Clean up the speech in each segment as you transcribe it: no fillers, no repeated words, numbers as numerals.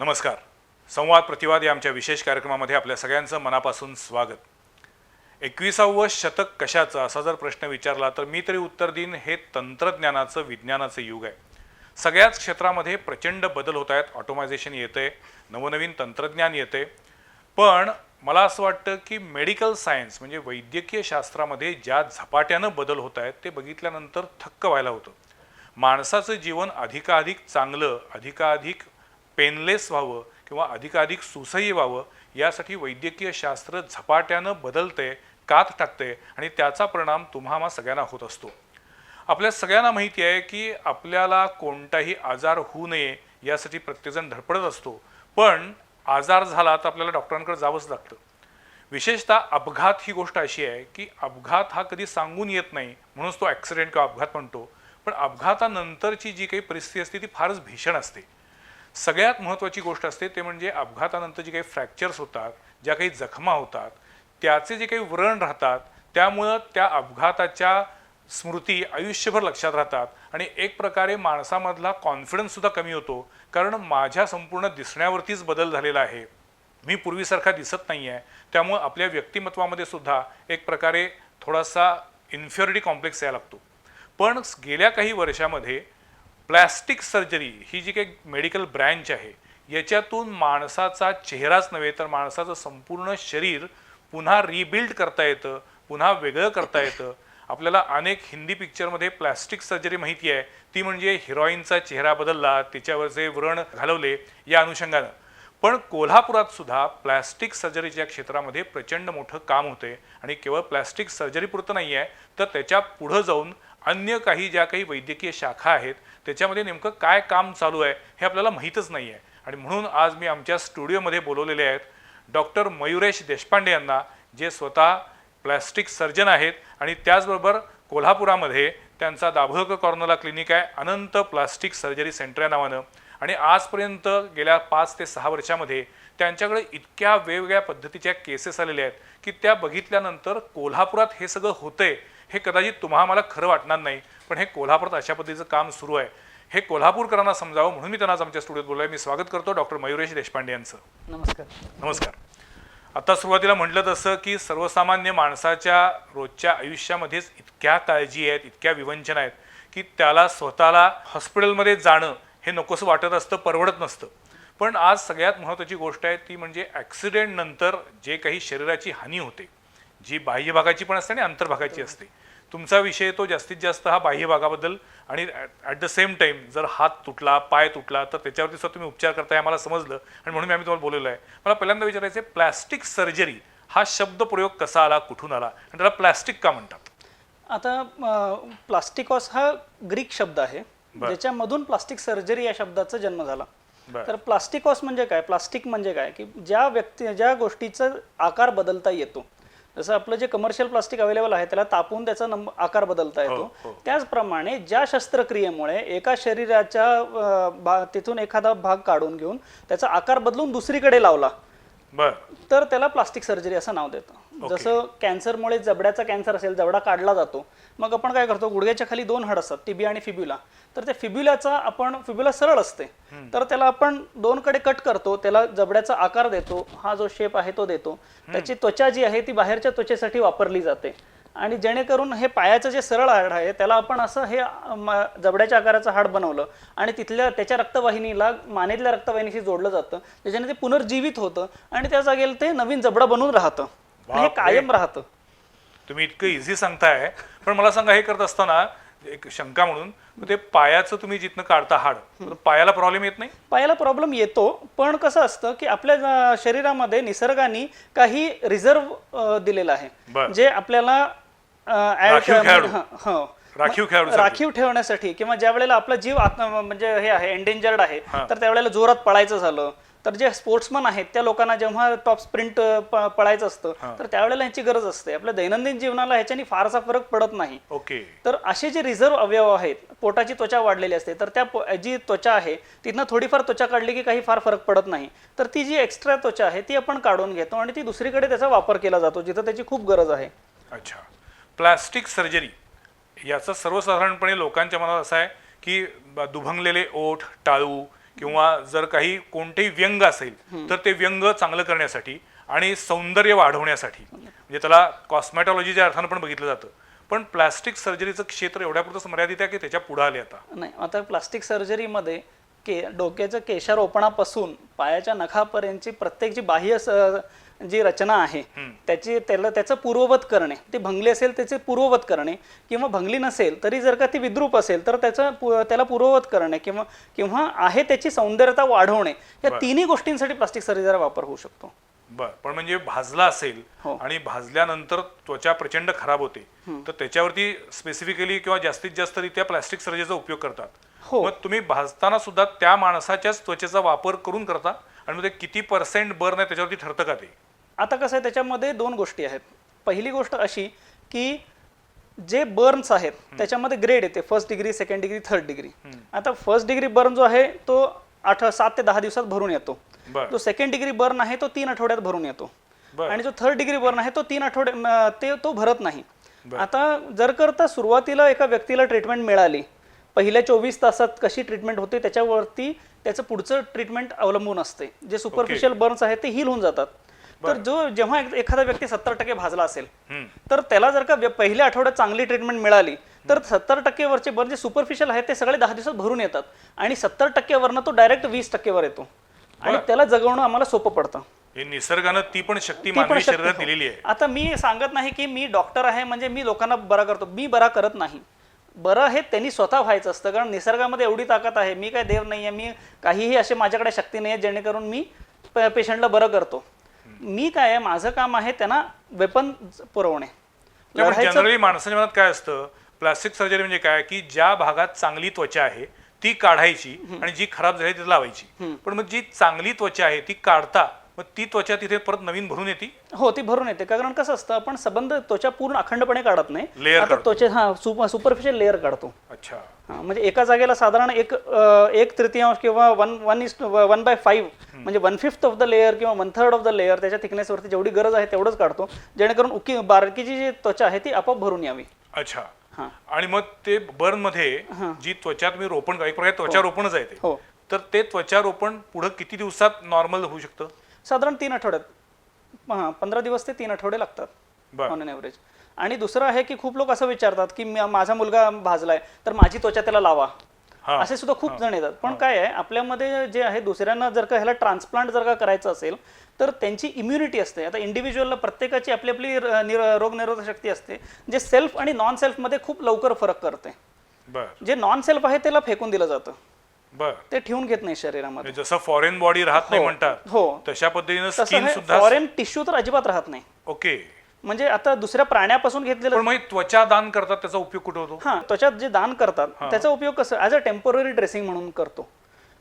नमस्कार. संवाद प्रतिवाद या आमच्या विशेष कार्यक्रमामध्ये आपल्या सगळ्यांचं मनापासून स्वागत. 21वे शतक कशाचं असा जर प्रश्न विचारला तर मी तरी उत्तर देईन, हे तंत्रज्ञानाचं विज्ञानाचं युग आहे. सगळ्याच क्षेत्रामध्ये प्रचंड बदल होत आहेत. ऑटोमायझेशन येते, नवनवीन तंत्रज्ञान येते. पण मला असं वाटतं की मेडिकल सायन्स म्हणजे वैद्यकीय शास्त्रामध्ये ज्या झपाट्यानं बदल होत आहेत ते बघितल्यानंतर थक्क व्हायला होतं. माणसाचं जीवन अधिकाधिक चांगलं, अधिकाधिक पेनलेस व्हावं किंवा अधिकाधिक सुसह्य व्हावं यासाठी वैद्यकीय शास्त्र झपाट्यानं बदलते, कात टाकते आणि त्याचा परिणाम तुम्हा सगळ्यांना होत असतो. आपल्या सगळ्यांना माहिती आहे की आपल्याला कोणताही आजार होऊ नये यासाठी प्रत्येकजण धडपडत असतो. पण आजार झाला तर आपल्याला डॉक्टरांकडे जावंच लागतं. विशेषतः अपघात ही गोष्ट अशी आहे की अपघात हा कधी सांगून येत नाही, म्हणूनच तो ॲक्सिडेंट किंवा अपघात म्हणतो. पण अपघातानंतरची जी काही परिस्थिती असते ती फारच भीषण असते. सगळ्यात महत्त्वाची गोष्ट असते ते म्हणजे अपघातानंतर जी काही फ्रॅक्चर्स होतात, ज्या काही जखमा होतात, त्याचे जे काही व्रण राहतात, त्यामुळं त्या अपघाताच्या स्मृती आयुष्यभर लक्षात राहतात आणि एक प्रकारे माणसामधला कॉन्फिडन्ससुद्धा कमी होतो. कारण माझ्या संपूर्ण दिसण्यावरतीच बदल झालेला आहे, मी पूर्वीसारखा दिसत नाही आहे. त्यामुळं आपल्या व्यक्तिमत्वामध्ये सुद्धा एक प्रकारे थोडासा इन्फिरिटी कॉम्प्लेक्स यायला लागतो. पण गेल्या काही वर्षामध्ये प्लॅस्टिक सर्जरी ही जी काही मेडिकल ब्रँच आहे याच्यातून माणसाचा चेहराच नव्हे तर माणसाचं संपूर्ण शरीर पुन्हा रिबिल्ड करता येतं, पुन्हा वेगळं करता येतं. आपल्याला अनेक हिंदी पिक्चरमध्ये प्लॅस्टिक सर्जरी माहिती आहे, ती म्हणजे हिरोईनचा चेहरा बदलला, तिच्यावरचे व्रण घालवले या अनुषंगानं. पण कोल्हापुरात सुद्धा प्लॅस्टिक सर्जरीच्या क्षेत्रामध्ये प्रचंड मोठं काम होते आणि केवळ प्लॅस्टिक सर्जरी पुरतं नाही आहे तर त्याच्या पुढं जाऊन अन्य काही ज्या काही वैद्यकीय शाखा आहेत त्याच्यामध्ये नेमकं काय काम चालू आहे हे आपल्याला माहीतच नाही आहे. आणि म्हणून आज मी आमच्या स्टुडिओमध्ये बोलवलेले आहेत डॉक्टर मयुरेश देशपांडे यांना, जे स्वतः प्लॅस्टिक सर्जन आहेत आणि त्याचबरोबर कोल्हापुरामध्ये त्यांचा दाभोळकर कॉर्नरला क्लिनिक आहे, अनंत प्लास्टिक सर्जरी सेंटर या नावानं. आणि आजपर्यंत गेल्या 5 ते 6 वर्षामध्ये त्यांच्याकडे इतक्या वेगवेगळ्या पद्धतीच्या केसेस आलेल्या आहेत की त्या बघितल्यानंतर कोल्हापुरात हे सगळं होतंय हे कदाचित तुम्हाला खरं वाटणार नाही. पण हे कोल्हापुरात अशा पद्धतीचं काम सुरू आहे, हे कोल्हापूरकरांना समजावं म्हणून मी त्यांना आमच्या स्टुडिओत बोललोय. मी स्वागत करतो डॉक्टर मयुरेश देशपांडे यांचं. नमस्कार. नमस्कार. आता सुरुवातीला म्हटलं तसं की सर्वसामान्य माणसाच्या रोजच्या आयुष्यामध्येच इतक्या काळजी आहेत, इतक्या विवंचना आहेत की त्याला स्वतःला हॉस्पिटलमध्ये जाणं हे नकोसं वाटत असतं, परवडत नसतं. पण आज सगळ्यात महत्त्वाची गोष्ट आहे ती म्हणजे ॲक्सिडेंट नंतर जे काही शरीराची हानी होते, जी बाह्य भागाची पण असते आणि अंतर्भागाची असते. तुमचा विषय तो जास्तीत जास्त हा बाह्य भागाबद्दल आणि ॲट द सेम टाईम जर हात तुटला, पाय तुटला तर त्याच्यावरती सुद्धा तुम्ही उपचार करताय आम्हाला समजलं आणि म्हणून आम्ही तुम्हाला बोलवलं आहे. मला पहिल्यांदा विचारायचं आहे, प्लॅस्टिक सर्जरी हा शब्द प्रयोग कसा आला, कुठून आला आणि त्याला प्लॅस्टिक का म्हणतात? आता प्लास्टिकॉस हा ग्रीक शब्द आहे ज्याच्यामधून प्लास्टिक सर्जरी या शब्दाचा जन्म झाला. तर प्लास्टिकॉस म्हणजे काय, प्लास्टिक म्हणजे काय की ज्या गोष्टीचा आकार बदलता येतो. जसं आपलं जे कमर्शियल प्लास्टिक अवेलेबल आहे त्याला तापून त्याचा आकार बदलता येतो, त्याचप्रमाणे ज्या शस्त्रक्रियेमुळे एका शरीराच्या तिथून एखादा भाग काढून घेऊन त्याचा आकार बदलून दुसरीकडे लावला तर त्याला प्लास्टिक सर्जरी असं नाव देतं. जसं कॅन्सरमुळे जबड्याचा कॅन्सर असेल, जबडा काढला जातो, मग आपण काय करतो, गुडघ्याच्या खाली 2 हाड असतात, टिबिया आणि फिब्युला. तर त्या फिब्युला सरळ असते तर त्याला आपण 2 कडे कट करतो, त्याला जबड्याचा आकार देतो, हा जो शेप आहे तो देतो. त्याची त्वचा जी आहे ती बाहेरच्या त्वचेसाठी वापरली जाते आणि जेणेकरून हे पायाचं जे सरळ हाड आहे त्याला आपण असं हे जबड्याच्या आकाराचं हाड बनवलं आणि त्याच्या रक्तवाहिनीला मानेतल्या रक्तवाहिनीशी जोडलं जातं, त्याच्याने ते पुनर्जीवित होतं आणि त्या जागेला ते नवीन जबडा बनवून राहतं, हे कायम राहतं. तुम्ही इतकं इझी सांगताय, पण मला सांगा, हे करत असताना एक शंका म्हणून, ते पायाचं तुम्ही जिथनं काढता हाड, पायाला प्रॉब्लेम येत नाही? पायाला प्रॉब्लेम येतो, पण कसं असतं की आपल्या शरीरामध्ये निसर्गाने काही रिझर्व दिलेला आहे जे आपल्याला राखीव ठेवण्यासाठी किंवा ज्या वेळेला आपला जीव म्हणजे हे आहे एंडेंजर्ड आहे तर त्यावेळेला जोरात पळायचं झालं तर जे स्पोर्ट्समन आहेत त्या लोकांना जेव्हा टॉप स्प्रिंट पळायचं असतं तर त्यावेळेला ह्याची गरज असते. आपल्या दैनंदिन जीवनाला ह्याच्यानी फारसा फरक पडत नाही. तर असे जे रिझर्व अवयव आहेत, पोटाची त्वचा वाढलेली असते तर त्या जी त्वचा आहे तिथनं थोडीफार त्वचा काढली की काही फार फरक पडत नाही, तर ती जी एक्स्ट्रा त्वचा आहे ती आपण काढून घेतो आणि ती दुसरीकडे त्याचा वापर केला जातो जिथं त्याची खूप गरज आहे. अच्छा. प्लास्टिक सर्जरी याचा सर्वसाधारणपणे लोकांच्या मनात असं आहे की दुभंगलेले ओठ, टाळू किंवा जर काही कोणतेही व्यंग असेल तर ते व्यंग चांगलं करण्यासाठी आणि सौंदर्य वाढवण्यासाठी, म्हणजे त्याला कॉस्मॅटॉलॉजीच्या अर्थानं पण बघितलं जातं. पण प्लास्टिक सर्जरीचं क्षेत्र एवढ्यापुरतं मर्यादित आहे की त्याच्या पुढे आले आता? नाही, आता प्लास्टिक सर्जरीमध्ये डोक्याच्या केशारोपणापासून पायाच्या नखापर्यंतची प्रत्येक जी बाह्य जी रचना आहे त्याचं पूर्ववत करणे, ती भंगली असेल त्याचे पूर्ववत करणे, किंवा भंगली नसेल तरी जर का ती विद्रूप असेल तर त्याला पूर्ववत करणे, किंवा आहे त्याची सौंदर्यता वाढवणे, या तिन्ही गोष्टींसाठी प्लास्टिक सर्जरीचा वापर होऊ शकतो. बर, पण म्हणजे भाजला असेल आणि भाजल्यानंतर त्वचा प्रचंड खराब होते तर त्याच्यावरती स्पेसिफिकली किंवा जास्तीत जास्त रित्या प्लास्टिक सर्जरीचा उपयोग करतात. मग तुम्ही भाजताना सुद्धा त्या माणसाच्याच त्वचेचा वापर करून करता आणि मग ते किती % बर्न आहे त्याच्यावरती ठरतं का ते? आता कसं आहे, त्याच्यामध्ये दोन गोष्टी आहेत. पहिली गोष्ट अशी की जे बर्न्स आहेत त्याच्यामध्ये ग्रेड येते, 1st degree, 2nd degree, 3rd degree. आता 1st डिग्री बर्न जो आहे तो 7 ते 10 दिवसात भरून येतो. जो 2nd डिग्री बर्न आहे तो 3 आठवड्यात भरून येतो. आणि जो 3rd डिग्री बर्न आहे तो 3 आठवडे तो भरत नाही. आता जर करता सुरुवातीला एका व्यक्तीला ट्रीटमेंट मिळाली, पहिल्या 24 तासात कशी ट्रीटमेंट होते त्याच्यावरती त्याचं पुढचं ट्रीटमेंट अवलंबून असते. जे सुपरफिशियल बर्न्स आहेत ते हील होऊन जातात. तर जेव्हा एखादा व्यक्ती 70% भाजला असेल तर त्याला जर का पहिल्या आठवड्यात चांगली ट्रीटमेंट मिळाली तर 70% वरचे बर्न जे सुपरफिशियल आहेत ते सगळे 10 दिवसात भरून येतात आणि 70% वरनं तो डायरेक्ट 20% वर येतो आणि त्याला जगवणं आम्हाला सोपं पडतं. हे निसर्गानं ती पण शक्ती मानवी शरीरात दिलेली आहे. आता मी सांगत नाही की मी डॉक्टर आहे म्हणजे मी लोकांना बरा करतो, मी बरा करत नाही. बरं हे त्यांनी स्वतः व्हायचं असतं, कारण निसर्गामध्ये एवढी ताकद आहे. मी काय देव नाही आहे, मी काहीही असे माझ्याकडे शक्ती नाही आहे जेणेकरून मी पेशंटला बरं करतो. मी काय आहे, माझं काम आहे त्यांना वेपन पुरवणे. जनरली माणसाच्या मनात काय असतं, प्लास्टिक सर्जरी म्हणजे काय की ज्या भागात चांगली त्वचा आहे ती काढायची आणि जी खराब झाली ती लावायची. पण मग जी चांगली त्वचा आहे ती काढता मग ती त्वचा तिथे परत नवीन भरून येते? हो, ती भरून येते. कारण कसं असतं, आपण सबंध त्वचा पूर्ण अखंडपणे काढत नाही, लेअर त्वचा सुपरफिशियल लेअर काढतो. अच्छा. म्हणजे एका जागेला साधारण 1/3 किंवा 1/5 म्हणजे 1/5 ऑफ द लेअर किंवा 1/3 ऑफ द लेअर त्याच्या थिकनेसवरती जेवढी गरज आहे तेवढंच काढतो, जेणेकरून बारकीची जी त्वचा आहे ती आपोआप भरून यावी. अच्छा. आणि मग ते बर्न मध्ये जी त्वचा तुम्ही रोपण, एक प्रकारे त्वचा रोपणच आहे ते, तर ते त्वचा रोपण पुढे किती दिवसात नॉर्मल होऊ शकतं? साधारण 3 आठवड्यात. 15 दिवस ते 3 आठवडे लागतात ऑन एन एव्हरेज. आणि दुसरं आहे की खूप लोक असं विचारतात की माझा मुलगा भाजलाय तर माझी त्वचा त्याला लावा, असे सुद्धा खूप जण येतात. पण काय आहे, आपल्यामध्ये जे आहे दुसऱ्यांना जर का ह्याला ट्रान्सप्लांट जर का करायचं असेल तर त्यांची इम्युनिटी असते. आता इंडिव्हिज्युअलला प्रत्येकाची आपली आपली रोगनिरोधक शक्ती असते, जे सेल्फ आणि नॉन सेल्फमध्ये खूप लवकर फरक करते. जे नॉन सेल्फ आहे त्याला फेकून दिलं जातं, ते ठेवून घेत नाही शरीरामध्ये. जसं फॉरेन बॉडी राहत नाही म्हणतात, तशा पद्धतीने स्किन सुद्धा फॉरेन टिश्यू तर अजिबात राहत नाही. ओके. म्हणजे आता दुसऱ्या प्राण्यापासून घेतलेलं. पण मग त्वचा दान करतात त्याचा उपयोग कुठे होतो? त्वचा जे दान करतात त्याचा उपयोग कसं, ॲज अ टेम्पररी ड्रेसिंग म्हणून करतो.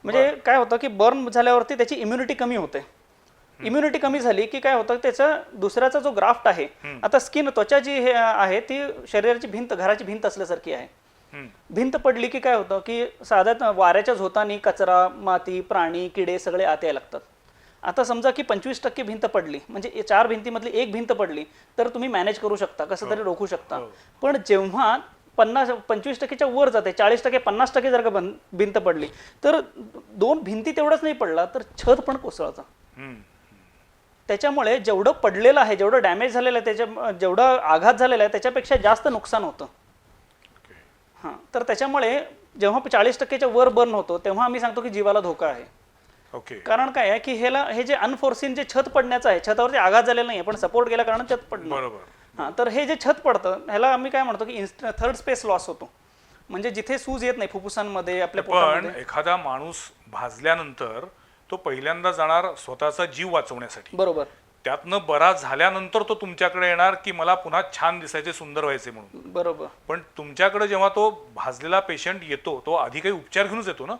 म्हणजे काय होतं की बर्न झाल्यावरती त्याची इम्युनिटी कमी होते. इम्युनिटी कमी झाली की काय होतं, त्याचा दुसऱ्याचा जो ग्राफ्ट आहे, आता स्किन त्वचा जी आहे ती शरीराची भिंत, घराची भिंत असल्यासारखी आहे. भिंत पडली की काय होतं की साध्यात वाऱ्याच्या झोतानी कचरा, माती, प्राणी, किडे सगळे आत यायला लागतात. आता समजा की 25% भिंत पडली, म्हणजे 4 भिंतीमधली 1 भिंत पडली तर तुम्ही मॅनेज करू शकता, कसं तरी रोखू शकता. पण जेव्हा 25%च्या वर जाते, 40%, 50% जर का भिंत पडली तर 2 भिंती तेवढंच नाही पडला तर छत पण कोसळतं. त्याच्यामुळे जेवढं पडलेलं आहे, जेवढं डॅमेज झालेलं आहे, जेवढा आघात झालेला आहे त्याच्यापेक्षा जास्त नुकसान होतं. तर त्याच्यामुळे जेव्हा 40%च्या वर बर्न होतो तेव्हा आम्ही सांगतो की जीवाला धोका आहे. कारण काय आहे की हे जे अनफोर्सिन जे छत पडण्याचं आहे, छतावरती आघात झालेला नाही पण सपोर्ट केल्या कारण छत पडलं. तर हे जे छत पडतं ह्याला आम्ही काय म्हणतो की 3rd स्पेस लॉस होतो, म्हणजे जिथे सूज येत नाही फुफ्फुसांमध्ये, आपल्या पोटामध्ये. पण एखादा माणूस भाजल्यानंतर तो पहिल्यांदा जाणार स्वतःचा जीव वाचवण्यासाठी, बरोबर. त्यातनं बरा झाल्यानंतर तो तुमच्याकडे येणार की मला पुन्हा छान दिसायचे, सुंदर व्हायचे म्हणून, बरोबर. पण तुमच्याकडे जेव्हा तो भाजलेला पेशंट येतो तो आधी काही उपचार घेऊनच येतो ना?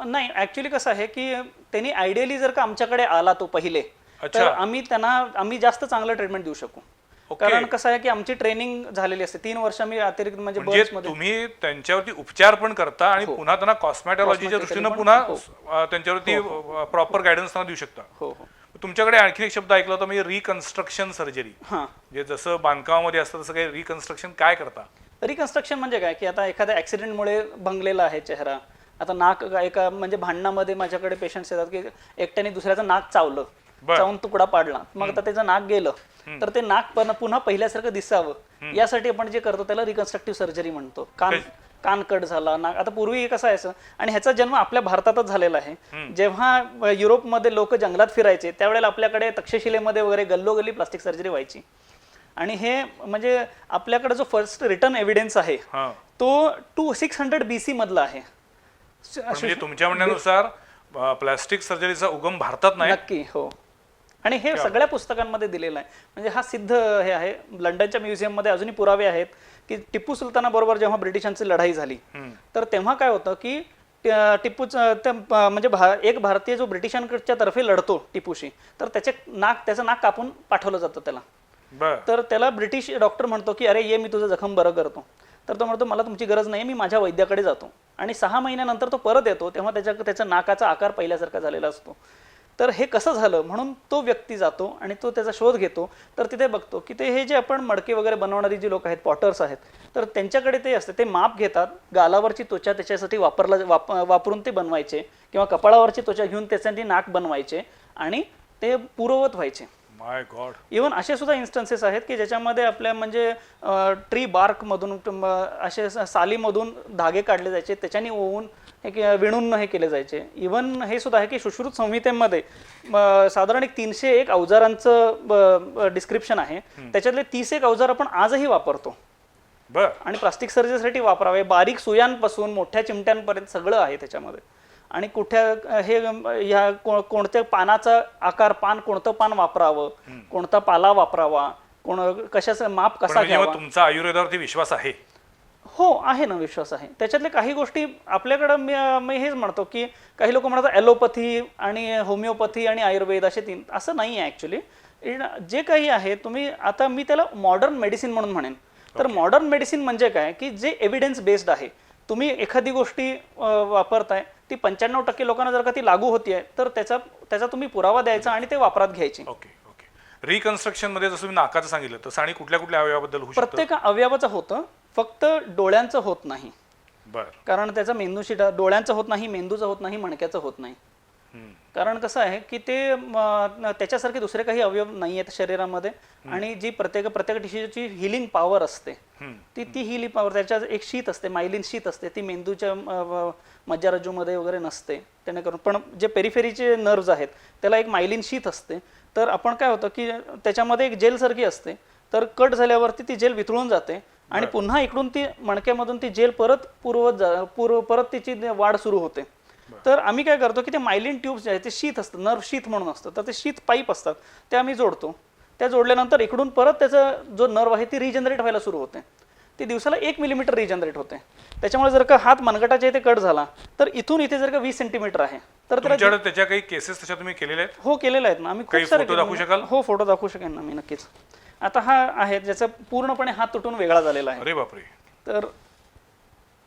नाही, ऍक्च्युली कसं आहे की त्यांनी आयडियली जर का आमच्याकडे आला तो पहिले तर आम्ही जास्त चांगलं ट्रीटमेंट देऊ शकू. कारण कसं आहे की आमची ट्रेनिंग झालेली असते 3 वर्ष. मी अतिरिक्त म्हणजे तुम्ही त्यांच्यावरती उपचार पण करता आणि पुन्हा त्यांना कॉस्मॅटॉलॉजीच्या दृष्टीने पुन्हा त्यांच्यावरती प्रॉपर गायडन्स देऊ शकता. हो. तुमच्याकडे आणखी एक शब्द ऐकला होता म्हणजे रिकन्स्ट्रक्शन सर्जरी. जे जसं बांधकामामध्ये असतं तसं काही रिकन्स्ट्रक्शन काय करता? रिकन्स्ट्रक्शन म्हणजे काय की आता एखाद्या ऍक्सिडेंटमुळे भंगलेला आहे चेहरा, आता नाक एका म्हणजे भांडणामध्ये माझ्याकडे पेशंट्स येतात की एकट्याने दुसऱ्याचं नाक चावलं, चावून तुकडा पाडला, मग आता त्याचं नाक गेलं, तर ते नाक पुन्हा पहिल्यासारखं दिसावं यासाठी आपण जे करतो त्याला रिकन्स्ट्रक्टिव्ह सर्जरी म्हणतो. कान कट झाला, नाक. आता पूर्वी कसं आहे, आणि ह्याचा जन्म आपल्या भारतातच झालेला आहे. जेव्हा युरोपमध्ये लोक जंगलात फिरायचे त्यावेळेला आपल्याकडे तक्षशिलेमध्ये वगैरे गल्लोगल्ली प्लास्टिक सर्जरी व्हायची. आणि हे म्हणजे आपल्याकडे जो फर्स्ट रिटर्न एव्हिडन्स आहे तो 600 BC मधला आहे. म्हणजे तुमच्या म्हणण्यानुसार प्लास्टिक सर्जरीचा उगम भारतात नाही? नक्की, हो. आणि हे सगळ्या पुस्तकांमध्ये दिलेलं आहे. म्हणजे हा सिद्ध हे आहे. लंडनच्या म्युझियममध्ये अजूनही पुरावे आहेत की टिपू सुलतानाबरोबर जेव्हा ब्रिटिशांची लढाई झाली तर तेव्हा काय होतं की टिपूचं म्हणजे एक भारतीय जो ब्रिटिशांच्या तर्फे लढतो टिपूशी, तर त्याचं नाक कापून पाठवलं जातं त्याला. तर त्याला ब्रिटिश डॉक्टर म्हणतो की अरे ये मी तुझं जखम बरं करतो. तर तो म्हणतो मला तुमची गरज नाही, मी माझ्या वैद्याकडे जातो. आणि 6 महिन्यानंतर तो परत येतो तेव्हा त्याचा नाकाचा आकार पहिल्यासारखा झालेला असतो. तर हे कसं झालं म्हणून तो व्यक्ती जातो आणि तो त्याचा शोध घेतो. तर तिथे बघतो की ते हे जे आपण मडके वगैरे बनवणारी जी लोक आहेत, पॉटर्स आहेत, तर त्यांच्याकडे ते असते, ते माप घेतात, गालावरची त्वचा त्याच्यासाठी वापरून ते बनवायचे किंवा कपाळावरची त्वचा घेऊन त्यासाठी नाक बनवायचे आणि ते पूर्ववत व्हायचे. माय गॉड. इव्हन असे सुद्धा इन्स्टन्सेस आहेत की ज्याच्यामध्ये आपल्या म्हणजे ट्री बार्क मधून असे सालीमधून धागे काढले जायचे, त्याच्याने ओवून विणून हे केले जायचे. इव्हन हे सुद्धा आहे की सुश्रुत संहितेमध्ये साधारण 301 अवजारांचं डिस्क्रिप्शन आहे. त्याच्यातले 31 अवजार आपण आजही वापरतो आणि प्लास्टिक सर्जरीसाठी वापरावे. बारीक सुयांपासून मोठ्या चिमट्यांपर्यंत सगळं आहे त्याच्यामध्ये. आणि कोणत्या पानाचा आकार, कोणतं पान वापरावं, कोणता पाला वापरावा, कशाचं माप कसा घ्यावा. तुमचा आयुर्वेदावरती विश्वास आहे? हो, आहे ना, विश्वास आहे. त्याच्यातले काही गोष्टी आपल्याकडं मी हेच म्हणतो की काही लोक म्हणतात ॲलोपॅथी आणि होमिओपॅथी आणि आयुर्वेद असे 3. असं नाही आहे ॲक्च्युली. जे काही आहे आता मी त्याला मॉडर्न मेडिसिन म्हणून म्हणेन. तर मॉडर्न मेडिसिन म्हणजे काय की जे एव्हिडन्स बेस्ड आहे. तुम्ही एखादी गोष्टी वापरताय, ती 95% लोकांना जर का ती लागू होतीये तर त्याचा तुम्ही पुरावा द्यायचा आणि ते वापरात घ्यायची. ओके. रिकन्स्ट्रक्शन मध्ये जसं तुम्ही नाकाचं सांगितलं तसं आणि कुठल्या कुठल्या अवयवाबद्दल होऊ शकतं? प्रत्येक अवयवाचं होतं, फक्त डोळ्यांचं होत नाही. कारण त्याचा मेंदूशी डोळ्यांचं होत नाही, मेंदूचं होत नाही, मणक्याचं होत नाही. कारण कसं आहे की ते त्याच्यासारखे दुसरे काही अवयव नाही आहेत शरीरामध्ये. आणि जी प्रत्येक टिश्यूची हिलिंग पॉवर असते ती हिलिंग पॉवर, त्याच्यात एक शीत असते, मायलिन शीत असते, ती मेंदूच्या मज्जारज्जूमध्ये वगैरे नसते. त्याने पण जे पेरिफेरीचे नर्व्स आहेत त्याला एक मायलिन शीत असते. तर आपण काय होतं की त्याच्यामध्ये एक जेल सारखी असते, तर कट झाल्यावरती ती जेल वितळून जाते आणि पुन्हा इकडून ती मणक्यामधून ती जेल परत तिची वाढ सुरू होते. तर आम्ही काय करतो की ते मायलिन ट्यूब्स जे आहेत ते शीत असतं, नर्व शीत म्हणून असतं, तर ते शीत पाईप असतात ते आम्ही जोडतो. त्या जोडल्यानंतर इकडून परत त्याचा जो नर्व आहे ती रिजनरेट व्हायला सुरू होते. ती दिवसाला 1 मिलीमीटर रिजनरेट होते. त्याच्यामुळे जर का हात मनगटाच्या इथे कट झाला तर इथून इथे जर का 20 सेंटीमीटर आहे तर त्याच्या काही केसेस तशा तुम्ही केलेल्या आहेत? हो, केलेल्या आहेत ना आम्ही. खूप सारे. फोटो दाखवू शकाल? हो, फोटो दाखवू शकेन ना मी, नक्कीच. आता हा आहे ज्याचा पूर्णपणे हात तुटून वेगळा झालेला आहे. अरे बापरे. तर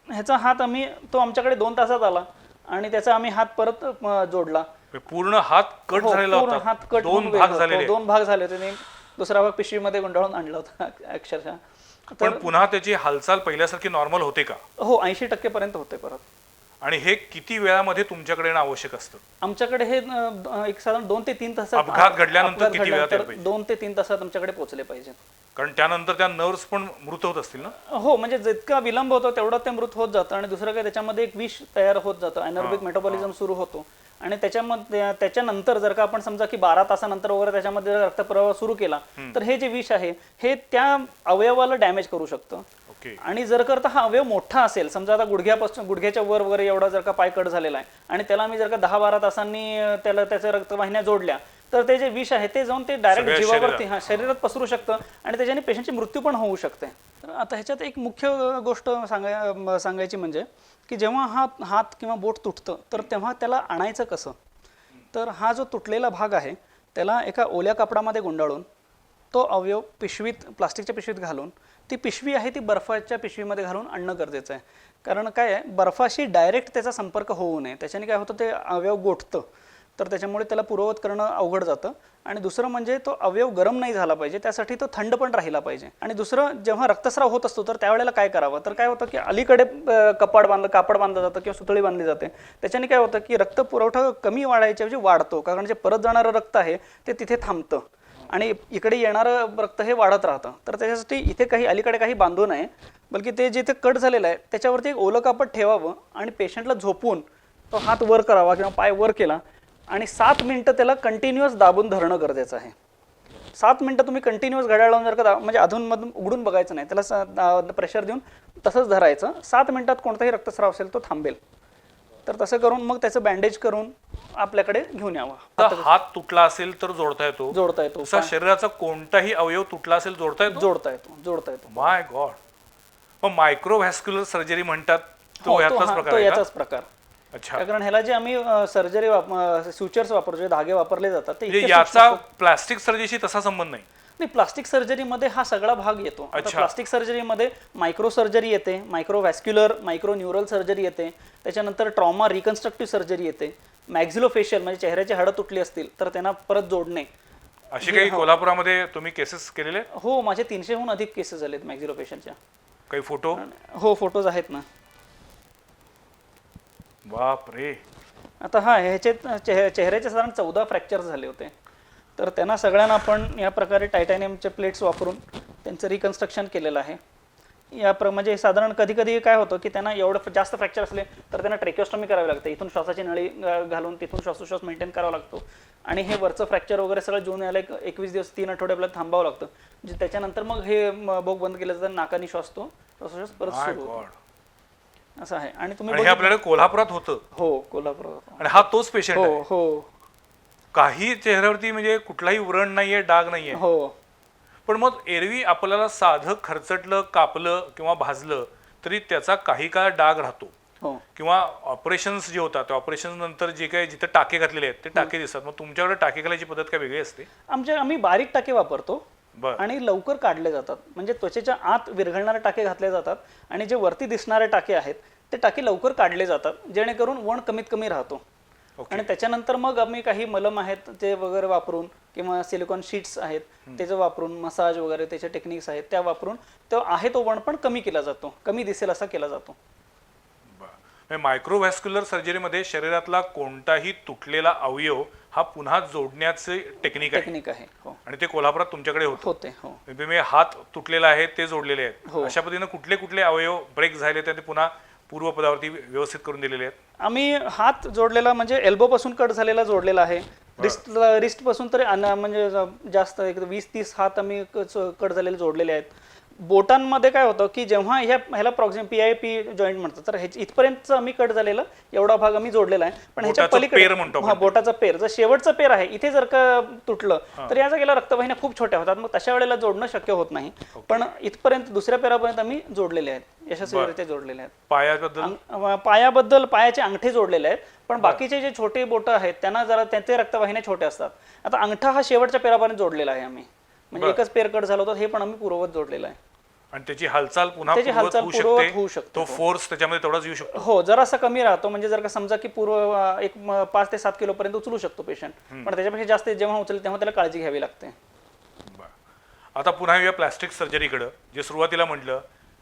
ह्याचा हात आमच्याकडे 2 तासात आला आणि त्याचा आम्ही हात परत जोडला. पूर्ण हात कट झालेला होता? हात कट, 2 भाग झाले होते. दुसरा भाग पिशवीमध्ये गुंडाळून आणला होता अक्षरशः. पण पुन्हा त्याची हालचाल पहिल्यासारखी नॉर्मल होते का? हो, 80% पर्यंत होते परत. आणि हे किती वेळामध्ये तुमच्याकडे येणं आवश्यक असतं? आमच्याकडे हे एक साधारण 2 ते 3 तासात. अपघात घडल्यानंतर किती वेळात? 2 ते 3 तासात आमच्याकडे पोहोचले पाहिजेत. कारण त्यानंतर त्या नर्व्स पण मृत होत असतील ना? हो, म्हणजे जितका विलंब होतो तेवढं ते मृत होत जातं. आणि दुसरं काय, त्याच्यामध्ये एक विष तयार होत जातं, एनर्बिक मेटाबॉलिझम सुरू होतो. आणि त्याच्यानंतर जर का आपण समजा की 12 तासानंतर वगैरे त्याच्यामध्ये रक्तप्रवाह सुरू केला तर हे जे विष आहे हे त्या अवयवाला डॅमेज करू शकतं. आणि जर का हा अवयव मोठा असेल, समजा आता गुडघ्याच्या वर वगैरे एवढा जर का पाय कट झालेला आहे आणि त्याला आम्ही जर का 10-12 तासांनी त्याच्या रक्तवाहिन्या जोडल्या तर ते जे विष आहे ते जाऊन ते डायरेक्ट जीवावरती शरीरात पसरू शकतं आणि त्याच्याने पेशंटची मृत्यू पण होऊ शकते. आता ह्याच्यात एक मुख्य गोष्ट सांगायची म्हणजे की जेव्हा हात किंवा बोट तुटतं तर तेव्हा त्याला आणायचं कसं. तर हा जो तुटलेला भाग आहे त्याला एका ओल्या कपडामध्ये गुंडाळून तो अवयव प्लास्टिकच्या पिशवीत घालून, ती पिशवी आहे ती बर्फाच्या पिशवीमध्ये घालून आणणं गरजेचं आहे. कारण काय आहे, बर्फाशी डायरेक्ट त्याचा संपर्क होऊ नये, त्याच्याने काय होतं ते अवयव गोठतं. तर त्याच्यामुळे त्याला पूर्ववत करणं अवघड जातं. आणि दुसरं म्हणजे तो अवयव गरम नाही झाला पाहिजे, त्यासाठी तो थंड पण राहिला पाहिजे. आणि दुसरं, जेव्हा रक्तस्राव होत असतो तर त्यावेळेला काय करावं, तर काय होतं की अलीकडे कापड बांधलं जातं किंवा सुतळी बांधली जाते. त्याच्याने काय होतं की रक्त पुरवठा कमी वाढायच्याऐवजी वाढतो, कारण जे परत जाणारं रक्त आहे ते तिथे थांबतं आणि इकडे येणारं रक्त हे वाढत राहतं. तर त्याच्यासाठी इथे काही अलीकडे काही बांधू नये, बल्कि ते जिथे कट झालेलं आहे त्याच्यावरती एक ओलं कापड ठेवावं आणि पेशंटला झोपून तो हात वर करावा किंवा पाय वर केला आणि 7 मिनिटं त्याला कंटिन्युअस दाबून धरणं गरजेचं आहे. 7 मिनिटं तुम्ही कंटिन्युअस घड्याळ लावून जर का म्हणजे अधूनमधून उघडून बघायचं नाही, त्याला प्रेशर देऊन तसंच धरायचं. 7 मिनिटात कोणताही रक्तस्राव असेल तो थांबेल. तर तसं करून मग त्याचं बँडेज करून आपल्याकडे घेऊन यावं. आता हात तुटला असेल तर जोडता येतो, जोडता येतो, तसा शरीराचा कोणताही अवयव तुटला असेल जोडता येतो. जोडता येतो. माय गॉड. मग मायक्रोव्हॅस्क्युलर सर्जरी म्हणतात तो हो, ह्याचाच तो प्रकार आहे का? याचाच प्रकार. अच्छा. कारण ह्याला जे आम्ही सर्जरी सुचर्स वापरतो, जे धागे वापरले जातात ते म्हणजे इतके याचा प्लास्टिक सर्जरीशी तसा संबंध नाही. नाही, प्लास्टिक सर्जरीमध्ये हा सगळा भाग येतो. आता अच्छा. प्लास्टिक सर्जरीमध्ये मायक्रो सर्जरी येते, मायक्रोव्हॅस्क्युलर, मायक्रो न्यूरल सर्जरी येते, त्याच्यानंतर ट्रॉमा रिकन्स्ट्रक्टिव्ह सर्जरी येते, मॅक्झिलोफेशियल म्हणजे चेहऱ्याची हाडं तुटली असतील तर त्यांना परत जोडणे. अशी काही कोल्हापुरामध्ये तुम्ही केसेस केलेले? हो, माझे 300हून अधिक केसेस झालेत मॅक्झिलोफेशियलच्या. काही फोटो? हो, फोटोज आहेत ना. बाप रे. आता ह्याचे चेहऱ्याचे साधारण 14 फ्रॅक्चर झाले होते. तर त्यांना सगळ्यांना आपण या प्रकारे टायटॅनियमचे प्लेट्स वापरून त्यांचं रिकन्स्ट्रक्शन केलेलं आहे. म्हणजे साधारण कधी कधी काय होतं की त्यांना एवढं जास्त फ्रॅक्चर असले तर त्यांना ट्रेकिओस्टॉमी करावी लागते. इथून श्वासाची नळी घालून तिथून श्वासोश्वास मेंटेन करावा लागतो. आणि हे वरचं फ्रॅक्चर वगैरे सगळं जून यायला 21 दिवस 3 आठवडे आपल्याला थांबावं लागतं. म्हणजे त्याच्यानंतर मग हे बोग बंद केलं जातं, नाकानी श्वास तो श्वासोश्वास परत माय सुरू होतो. गॉड. असं आहे. आणि आणि तुम्ही हे आपल्याकडे कोल्हापुरात होतं? हो, कोल्हापूर. आणि हा तोच पेशंट हो आहे? हो काही चेहऱ्यावरती म्हणजे कुठलाही व्रण नाहीये, डाग नाहीये. हो. पण मग एरवी आपल्याला साधं खरचटलं, कापलं किंवा भाजलं तरी त्याचा काही काळ डाग राहतो. हो. किंवा ऑपरेशन्स जे होतात त्या ऑपरेशन नंतर जे काही जिथे टाके घातलेले आहेत ते टाके दिसतात. मग तुमच्याकडे टाके घालायची पद्धत काय वेगळी असते? आम्ही बारीक टाके वापरतो बर. आणि लवकर काढले जातात. म्हणजे त्वचेच्या आत विरघळणारे टाके घातले जातात आणि जे वरती दिसणारे टाके आहेत ते टाके लवकर काढले जातात, जेणेकरून वण कमीत कमी राहतो. आणि त्याच्यानंतर मग आम्ही काही मलम आहेत ते वगैरे वापरून किंवा सिलिकॉन शीट्स आहेत त्याचं वापरून, मसाज वगैरे त्याचे टेक्निक्स आहेत त्या वापरून तो आहे तो वण पण कमी केला जातो, कमी दिसेल असा केला जातो. मायक्रोव्हॅस्क्युलर सर्जरीमध्ये शरीरातला कोणताही तुटलेला अवयव हा पुन्हा जोडण्याचे टेक्निक आहे. हो. आणि ते कोल्हापुरात तुमच्याकडे होते. हो. म्हणजे हात तुटलेला आहे ते जोडलेले आहेत. हो. अशा पद्धतीने कुठले कुठले अवयव ब्रेक झाले ते पुन्हा पूर्वपदावरती व्यवस्थित करून दिलेले आहेत? आम्ही हात जोडलेला म्हणजे एल्बो पासून कट झालेला जोडलेला आहे. रिस्ट पासून तर म्हणजे जास्त 20-30 हात आम्ही कट झालेले जोडलेले आहेत. बोटांमध्ये काय होतं की जेव्हा ह्याला PIP जॉईंट म्हणतात, तर इथपर्यंत आम्ही कट झालेला एवढा भाग आम्ही जोडलेला आहे. पण ह्याच्या पलीकडे बोटाचा पेर, जर शेवटचा पेर आहे इथे जर का तुटलं तर या जागेला रक्तवाहिन्या खूप छोट्या होतात, मग तशा वेळेला जोडणं शक्य होत नाही. पण इथपर्यंत दुसऱ्या पेरापर्यंत आम्ही जोडलेले आहेत, यशस्वीरित्या जोडलेले आहेत. पायाबद्दल पायाचे अंगठे जोडलेले आहेत, पण बाकीचे जे छोटे बोटं आहेत त्यांना जरा त्यांचे रक्तवाहिन्या छोट्या असतात. आता अंगठा हा शेवटच्या पेरापर्यंत जोडलेला आहे आम्ही, म्हणजे एकच पेर कट झाला होता, हे पण आम्ही पूर्ववत जोडलेला आहे. आणि त्याची हालचाल पुन्हा पूर्ववत होऊ शकते. तो फोर्स त्याच्यामध्ये तेवढाच येऊ शकतो. हो, जरासा कमी राहतो. म्हणजे जर का समजा की एक 5 ते 7 किलो पर्यंत उचलू शकतो पेशंट, पण त्याच्यापेक्षा जास्त जेव्हा उचलेल तेव्हा त्याला काळजी घ्यावी लागते. आता पुन्हा येऊया प्लास्टिक सर्जरीकडे. जे सुरुवातीला म्हटलं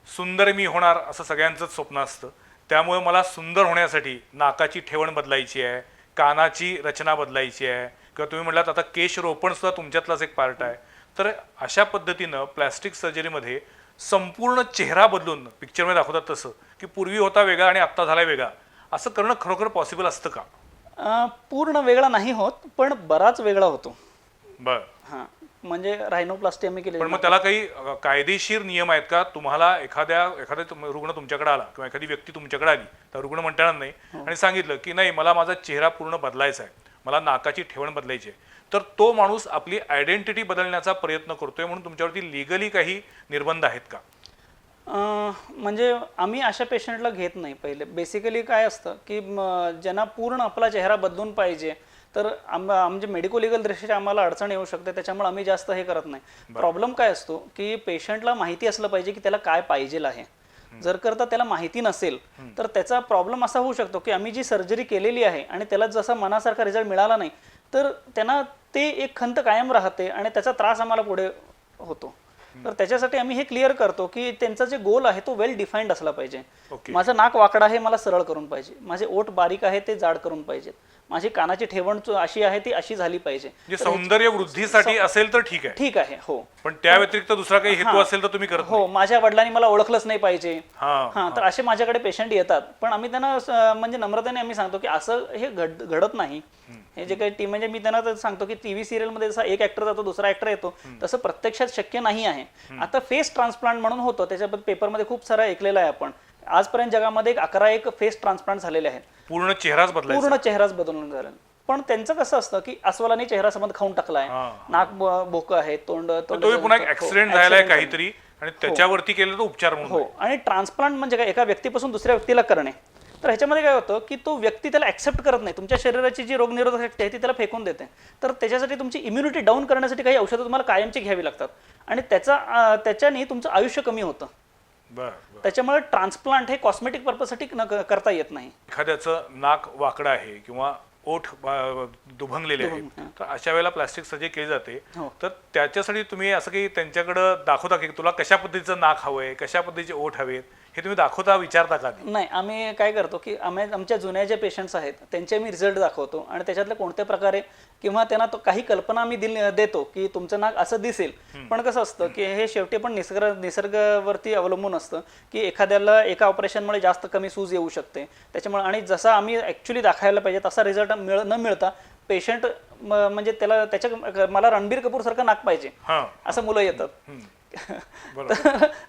सुंदर मी होणार असं सगळ्यांचंच स्वप्न असतं, त्यामुळे मला सुंदर होण्यासाठी नाकाची ठेवण बदलायची आहे, कानाची रचना बदलायची आहे, किंवा तुम्ही म्हटलात आता केश रोपण सुद्धा तुमच्यातलाच एक पार्ट आहे. तर अशा पद्धतीनं प्लास्टिक सर्जरीमध्ये संपूर्ण चेहरा बदलून पिक्चरमध्ये दाखवतात तसं की पूर्वी होता वेगळा आणि आत्ता झाला वेगळा, असं करणं खरोखर पॉसिबल असतं का? पूर्ण वेगळा नाही होत, पण बराच वेगळा होतो. बर. म्हणजे रायनोप्लास्टी आम्ही केली. पण मग त्याला काही कायदेशीर नियम आहेत का? तुम्हाला एखादा रुग्ण तुमच्याकडे आला किंवा एखादी व्यक्ती तुमच्याकडे आली, तर रुग्ण म्हणता नाही आणि सांगितलं की नाही मला माझा चेहरा पूर्ण बदलायचा आहे, मला नाकाची ठेवण बदलायची आहे, तर तो माणूस आपली आयडेंटिटी बदलण्याचा प्रयत्न करतोय म्हणून तुमच्यावरती लिगली काही निर्बंध आहेत का? म्हणजे आम्ही अशा पेशंटला घेत नाही. पहिले बेसिकली काय असतं की ज्यांना पूर्ण आपला चेहरा बदलून पाहिजे, तर म्हणजे मेडिको लिगल दृष्ट्या आम्हाला अडचण येऊ शकते, त्याच्यामुळे आम्ही जास्त हे करत नाही. प्रॉब्लेम काय असतो की पेशंटला माहिती असलं पाहिजे की त्याला काय पाहिजे आहे. जर करता त्याला माहिती नसेल तर त्याचा प्रॉब्लेम असा होऊ शकतो की आम्ही जी सर्जरी केलेली आहे आणि त्याला जसा मनासारखा रिझल्ट मिळाला नाही तर त्यांना ते एक खंत कायम राहते आणि त्याचा त्रास आम्हाला पुढे होतो. तर त्याच्यासाठी आम्ही हे क्लिअर करतो की त्यांचा जे गोल आहे तो वेल डिफाईन्ड असला पाहिजे. माझं नाक वाकडं आहे, मला सरळ करून पाहिजे. माझे ओठ बारीक आहे, ते जाड करून पाहिजेत. माझी कानाची ठेवण अशी आहे ती अशी झाली पाहिजे. सौंदर्य वृद्धीसाठी असेल तर ठीक आहे, ठीक आहे. हो, पण त्या व्यतिरिक्त दुसरा काही हेतू असेल तर तुम्ही करत हो. माझ्या वडिलांनी मला ओळखलंच नाही पाहिजे. हा तर असे माझ्याकडे पेशंट येतात, पण आम्ही त्यांना म्हणजे नम्रतेने आम्ही सांगतो की असं हे घडत नाही. हे जे काही म्हणजे मी त्यांना सांगतो की टीव्ही सिरियल मध्ये जसा एक ऍक्टर जातो दुसरा ऍक्टर येतो तसं प्रत्यक्षात शक्य नाही आहे. आता फेस ट्रान्सप्लांट म्हणून होतं, त्याच्याबद्दल पेपरमध्ये खूप सारं ऐकलेलं आहे आपण. आजपर्यंत जगामध्ये 11 फेस ट्रान्सप्लांट झालेले आहेत. पूर्ण चेहराच बदलायचा, पूर्ण चेहराच बदलून झाला. पण त्यांचं कसं असतं की अस्वलाने चेहरा संबंध खाऊन टाकलाय, नाक बोकं आहे, तोंड पुन्हा एक ऍक्सिडेंट झालाय काहीतरी आणि त्याच्यावरती केलं तर उपचार म्हणून. हो. आणि ट्रान्सप्लांट म्हणजे काय, एका व्यक्तीपासून दुसऱ्या व्यक्तीला करणे. तर ह्याच्यामध्ये काय होतं की तो व्यक्ती त्याला ऍक्सेप्ट करत नाही. तुमच्या शरीराची जी रोगनिरोधक शक्ती आहे ती त्याला फेकून देते. तर त्याच्यासाठी तुमची इम्युनिटी डाऊन करण्यासाठी काही औषधं तुम्हाला कायमची घ्यावी लागतात आणि त्याच्याने तुमचं आयुष्य कमी होतं. त्याच्यामुळे ट्रान्सप्लांट हे कॉस्मेटिक पर्पजसाठी करता येत नाही. एखाद्याचं नाक वाकडं आहे किंवा ओठ दुभंगलेले आहेत तर अशा वेळेला प्लास्टिक सर्जरी केली जाते. तर त्याच्यासाठी तुम्ही असं काही त्यांच्याकडे दाखवता की तुला कशा पद्धतीचं नाक हवंय, कशा पद्धतीचे ओठ हवेत, हे तुम्ही दाखवता, विचारता का? नाही, आम्ही काय करतो की आमच्या जुन्या जे पेशंट्स आहेत त्यांचे मी रिझल्ट दाखवतो आणि त्याच्यातल्या कोणत्या प्रकारे किंवा त्यांना तो काही कल्पना आम्ही देतो की तुमचं नाक असं दिसेल. पण कसं असतं की हे शेवटी पण निसर्गावरती अवलंबून असतं की एखाद्याला एका ऑपरेशनमुळे जास्त कमी सूज येऊ शकते. त्याच्यामुळे आणि जसा आम्ही ऍक्च्युली दाखवायला पाहिजे तसा रिझल्ट न मिळता पेशंट म्हणजे त्याच्या मला रणबीर कपूर सारखं नाक पाहिजे असं मुलं येतात.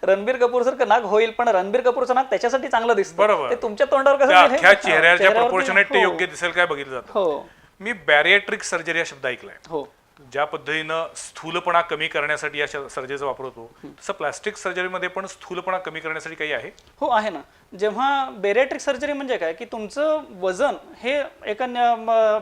रणबीर कपूर सारखं नाक होईल पण रणबीर कपूरचं नाक त्याच्यासाठी चांगलं दिसतं. ते तुमच्या तोंडावर कसं चेहऱ्याच्या प्रपोर्शनेट ते योग्य दिसेल काय बघितलं जातं. हो. मी बॅरिएट्रिक सर्जरी हा शब्द ऐकलाय. हो. ज्या पद्धतीनं स्थूलपणा कमी करण्यासाठी या सर्जरीचा वापर होतो तसं प्लास्टिक सर्जरीमध्ये पण स्थूलपणा कमी करण्यासाठी काही आहे? हो, आहे ना. जेव्हा बॅरिएट्रिक सर्जरी म्हणजे काय की तुमचं वजन हे एका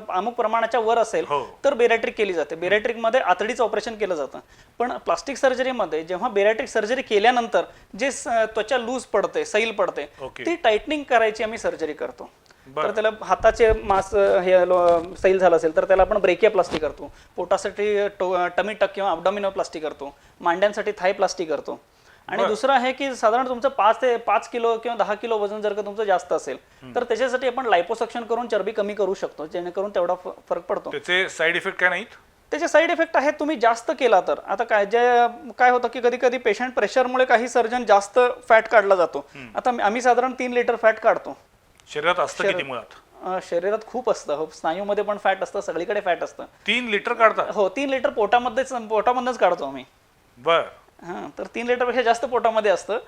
अमुक प्रमाणाच्या वर असेल तर बॅरिएट्रिक केली जाते. बॅरिएट्रिक मध्ये आतडीचं ऑपरेशन केलं जातं. पण प्लास्टिक सर्जरीमध्ये जेव्हा बॅरिएट्रिक सर्जरी केल्यानंतर जे त्वचा लूज पडते, सैल पडते, ती टाइटनिंग करायची आम्ही सर्जरी करतो. तर त्याला हाताचे मांस हे सैल झालं असेल तर त्याला आपण ब्रेकियोप्लास्टी करतो. पोटासाठी टमी टक किंवा अब्डॉमिनोप्लास्टी करतो. मांड्यांसाठी थायप्लास्टी करतो. आणि दुसरं आहे की साधारण तुमचं 5 किलो किंवा 10 किलो वजन जर का तुमचं जास्त असेल तर त्याच्यासाठी आपण लायपोसक्शन करून चरबी कमी करू शकतो, जेणेकरून तेवढा फरक पडतो. त्याचे साईड इफेक्ट काय नाहीत? त्याचे साईड इफेक्ट आहेत. तुम्ही जास्त केला तर आता काय होतं की कधी कधी पेशंट प्रेशरमुळे काही सर्जन जास्त फॅट काढला जातो. आता आम्ही साधारण 3 लिटर फॅट काढतो. शरीरात असतं किती मुळात? शरीरात खूप असतं. हो, स्नायूमध्ये पण फॅट असतं, सगळीकडे फॅट असतं. 3 लिटर काढता? हो, 3 लिटर पोटामध्येच काढतो आम्ही. बर. तर 3 लिटर पेक्षा जास्त पोटामध्ये असतं.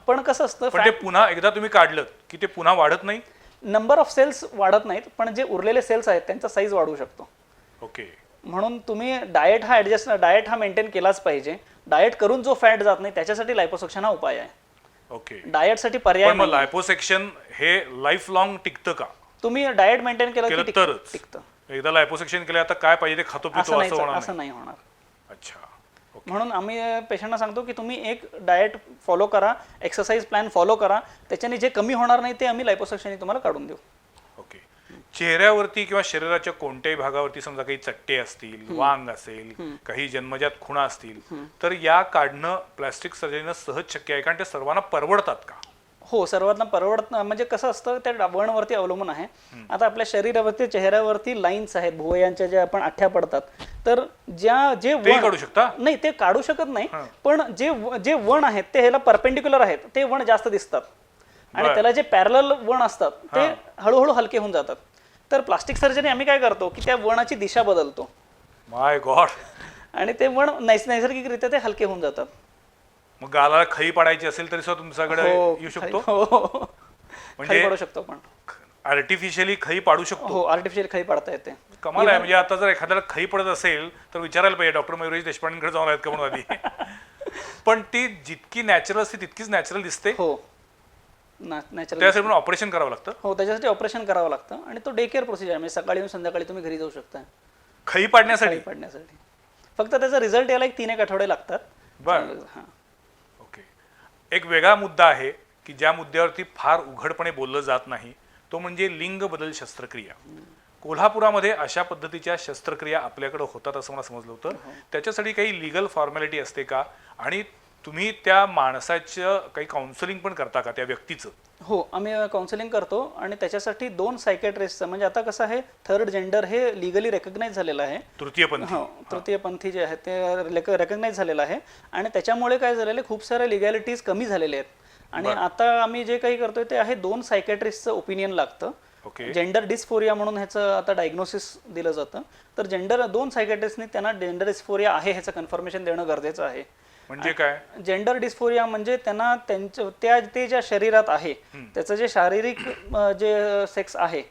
पण कसं असतं, पण ते पुन्हा एकदा तुम्ही काढलं की ते पुन्हा वाढत नाही? नंबर ऑफ सेल्स वाढत नाहीत, पण जे उरलेले सेल्स आहेत त्यांचा साईज वाढू शकतो. ओके. म्हणून तुम्ही डाएट हा मेंटेन केलाच पाहिजे. डाएट करून जो फॅट जात नाही त्याच्यासाठी लायपोसक्शन हा उपाय आहे. ओके. डाएटसाठी पर्याय मग लायपोसेक्शन हे लाईफ लॉंग टिकतं का? तुम्ही डाएट मेंटेन केलं तरच टिकतं. एकदा लायपोसेक्शन केलं आता काय पाहिजे ते खातो पितो असं नाही होणार. अच्छा. म्हणून आम्ही पेशंटना सांगतो की तुम्ही एक डाएट फॉलो करा, एक्सरसाइज प्लॅन फॉलो करा, त्याच्याने जे कमी होणार नाही ते आम्ही लायपोसक्शन तुम्हाला काढून देऊ. ओके. चेहऱ्यावरती किंवा शरीराच्या कोणत्याही भागावरती समजा काही चट्टे असतील, वांग असेल, काही जन्मजात खुणा असतील तर या काढणं प्लास्टिक सर्जरीनं सहज शक्य आहे कारण ते सर्वांना परवडतात का? हो, सर्वांना म्हणजे कसं असतं त्या वणवरती अवलंबून आहे. आता आपल्या शरीरावरती चेहऱ्यावरती लाईन्स आहेत, भुवयांच्या ज्या आपण आठ्या पडतात, तर जे काढू शकता? नाही, ते काढू शकत नाही. पण जे वण आहेत ते ह्याला परपेंडिक्युलर आहेत, ते वण जास्त दिसतात आणि त्याला जे पॅरलल वण असतात ते हळूहळू हलके होऊन जातात. तर प्लास्टिक सर्जरी आम्ही काय करतो की त्या वणाची दिशा बदलतो. माय गॉड. आणि ते वण नैसर्गिकरित्या ते हलके होऊन जातात. मग गालाला खळी पाडायची असेल तरी सुद्धा तुमच्याकडे येऊ शकतो? म्हणजे पाडू शकतो. पण आर्टिफिशियली खळी पाडू शकतो? हो, आर्टिफिशियल खळी पाडता येते. कमाल आहे. म्हणजे आता जर एखाद्याला खळी पडत असेल तर विचारायला पाहिजे डॉक्टर मयुरेश देशपांडेकडे जाऊन आहेत का म्हणून आधी. पण ती जितकी नॅचरल असते तितकीच नॅचरल दिसते. हो, नॅचरल. त्यासाठी पण ऑपरेशन करावं लागतं? हो, त्याच्यासाठी ऑपरेशन करावं लागतं आणि तो डे केअर प्रोसिजर म्हणजे सकाळी येऊन संध्याकाळी तुम्ही घरी जाऊ शकता खळी पाडण्यासाठी. फक्त त्याचा रिझल्ट यायला 3-1 आठवडे लागतात. बरं. ओके. एक वेगळा मुद्दा आहे की ज्या मुद्द्यावरती फार उघडपणे बोललं जात नाही तो म्हणजे लिंग बदल शस्त्रक्रिया. कोल्हापुरामध्ये अशा पद्धतीच्या शस्त्रक्रिया आपल्याकडे होतात असं मला समजलं होतं. त्याच्यासाठी काही लिगल फॉर्मॅलिटी असते का आणि तुम्ही त्या माणसाचं काही काउन्सिलिंग पण करता का त्या व्यक्तीचं? हो, आम्ही काउन्सिलिंग करतो आणि त्याच्यासाठी 2 सायकॅट्रिस्टचं म्हणजे आता कसं आहे, थर्ड जेंडर हे लिगली रेकग्नाइज झालेलं आहे. तृतीयपंथी. हो, तृतीयपंथी जे आहेत ते रेकग्नाइज झालेलं आहे आणि त्याच्यामुळे काय झालेलं आहे, खूप साऱ्या लिगॅलिटीज कमी झालेल्या आहेत आणि आता आम्ही जे काही करतोय ते आहे 2 सायकॅट्रिस्टचं ओपिनियन लागतं. ओके. जेंडर डिस्फोरिया म्हणून ह्याचं आता डायग्नोसिस दिलं जातं. तर 2 सायकॅट्रिस्टनी त्यांना जेंडर डिस्फोरिया आहे ह्याचं कन्फर्मेशन देणं गरजेचं आहे. म्हणजे काय? जेंडर डिस्फोरिया म्हणजे त्यांना ते ज्या शरीरात आहे त्याचं जे शारीरिक जे सेक्स आहे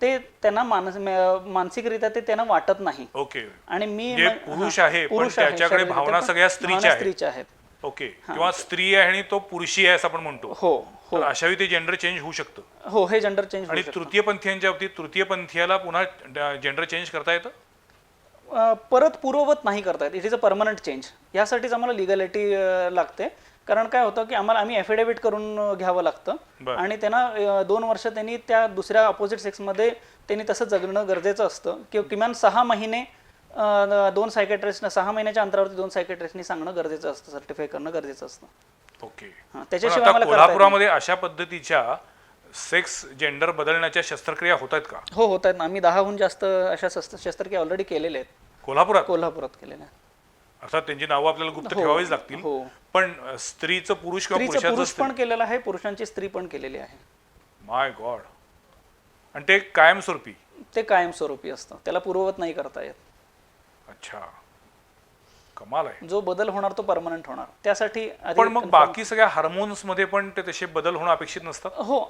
ते त्यांना मानसिकरित्या ते त्यांना वाटत नाही. ओके. आणि मी जे पुरुष आहे पण त्याच्याकडे भावना सगळ्या स्त्रीच्या आहेत. ओके. किंवा स्त्री आहे आणि तो पुरुषी आहे असं आपण म्हणतो. हो हो तर अशा वेळी ते जेंडर चेंज होऊ शकतं. हो, हे जेंडर चेंज. आणि तृतीयपंथीयांच्या बाबतीत तृतीयपंथीयाला पुन्हा जेंडर चेंज करता येतं? परत पूर्ववत नाही करता येत. It is a permanent change. यासाठीच आम्हाला लिगॅलिटी लागते. कारण काय होतं की आम्ही एफिडेव्हिट करून घ्यावं लागतं आणि त्यांना 2 वर्ष त्यांनी त्या दुसऱ्या अपोजिट सेक्समध्ये त्यांनी तसं जगणं गरजेचं असतं किंवा किमान 6 महिने 2 सायकॅट्रिस्ट 6 महिन्याच्या अंतरावरती 2 सायकॅट्रिस्टनी सांगणं गरजेचं असतं, सर्टिफाय करणं गरजेचं असतं. ओके. त्याच्याशिवाय आता आम्हाला कोल्हापुरामध्ये अशा पद्धतीच्या सेक्स जेंडर बदलण्याच्या शस्त्रक्रिया होत आहेत का? हो, होत आहेत ना. आम्ही 10हून जास्त अशा शस्त्रक्रिया ऑलरेडी केलेल्या आहेत कोल्हापुरात केलेल्या आहेत. अर्थात त्यांची नावं आपल्याला गुप्त ठेवावीच लागतील. हो. पण स्त्रीचं पुरुष किंवा पुरुष पुरुषाचं पण केलेलं आहे, पुरुषांची स्त्री पण केलेली आहे. माय गॉड. आणि ते कायमस्वरूपी? ते कायमस्वरूपी असतं, त्याला पूर्ववत नाही करता येत. अच्छा, कमाल आहे. जो बदल होणार तो परमनंट होणार. त्यासाठी पण मग बाकी सगळ्या हार्मोन्स मध्ये पण ते तसे बदल होणं अपेक्षित नसतात? हो,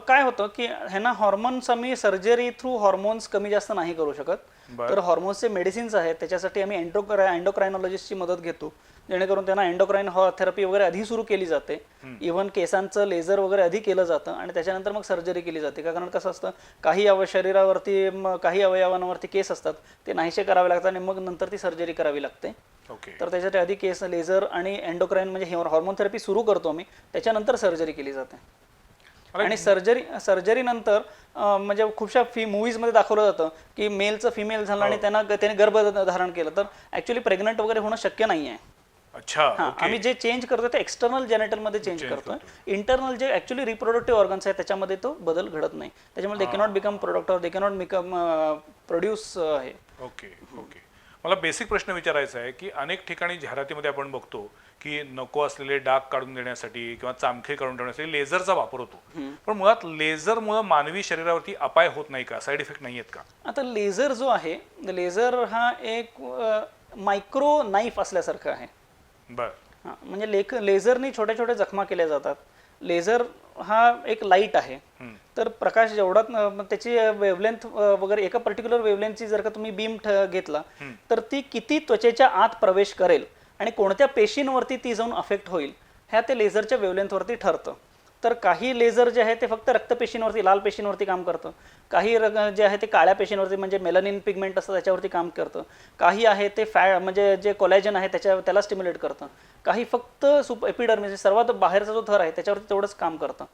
काय होतं की ह्यांना हॉर्मोन्स आम्ही सर्जरी थ्रू हॉर्मोन्स कमी जास्त नाही करू शकत. तर हॉर्मोन्सचे मेडिसिन्स आहेत त्याच्यासाठी आम्ही एंडोक्रायनॉलॉजिस्टची मदत घेतो, जेणेकरून त्यांना एंडोक्राईन थेरपी वगैरे आधी सुरू केली जाते. इव्हन केसांचं लेझर वगैरे आधी केलं जातं आणि त्याच्यानंतर मग सर्जरी केली जाते. कारण कसं असतं, काही शरीरावरती काही अवयवांवरती केस असतात ते नाहीसे करावे लागतात आणि मग नंतर ती सर्जरी करावी लागते. तर त्याच्यासाठी आधी केस लेझर आणि एंडोक्राईन म्हणजे हॉर्मोन थेरपी सुरू करतो आम्ही, त्याच्यानंतर सर्जरी केली जाते. आणि सर्जरी नंतर म्हणजे खूपशा मूवीजमध्ये दाखवलं जातं की मेलचं फिमेल झालं आणि त्याने गर्भधारण केलं, तर ऍक्च्युली प्रेग्नंट वगैरे होणं शक्य नाही आहे. अच्छा. आम्ही जे चेंज करतो ते एक्सटर्नल जेनेटल मध्ये चेंज करतोय. इंटरनल जे ऍक्च्युली रिप्रोडक्टिव्ह ऑर्गन्स आहेत त्याच्यामध्ये तो बदल घडत नाही. त्याच्यामुळे दे cannot become product or they cannot become produce आहे. ओके. मला बेसिक प्रश्न विचारायचा आहे की अनेक ठिकाणी जाहिरातीमध्ये आपण बघतो की नको असलेले डाग काढून देण्यासाठी किंवा चामखे काढून देण्यासाठी लेझरचा वापर होतो. पण मुळात लेझरमुळे मानवी शरीरावरती अपाय होत नाही का? साईड इफेक्ट नाही आहेत का? आता लेझर जो आहे, लेझर हा एक मायक्रो नाईफ असल्यासारखं आहे. म्हणजे लेझरनी छोट्या छोट्या जखमा केल्या जातात. लेझर हा एक लाईट आहे, तर प्रकाश जेवढा त्याची वेव्हलेंथ वगैरे एका पर्टिक्युलर वेव्हलेंथची जर का तुम्ही बीम घेतला तर ती किती त्वचेच्या आत प्रवेश करेल आणि कोणत्या पेशींवरती ती जाऊन अफेक्ट होईल ह्या ते लेझरच्या वेव्हलेंथवरती ठरतं. तर काही लेझर जे आहे ते फक्त रक्तपेशींवरती, लाल पेशींवरती काम करतं. काही जे आहे ते काळ्या पेशींवरती म्हणजे मेलानिन पिगमेंट असतं त्याच्यावरती काम करतं. काही आहे ते म्हणजे जे कोलॅजन आहे त्याला स्टिम्युलेट करतं. काही फक्त एपिडर्मिस सर्वात बाहेरचा जो थर आहे त्याच्यावरती तेवढंच काम करतं.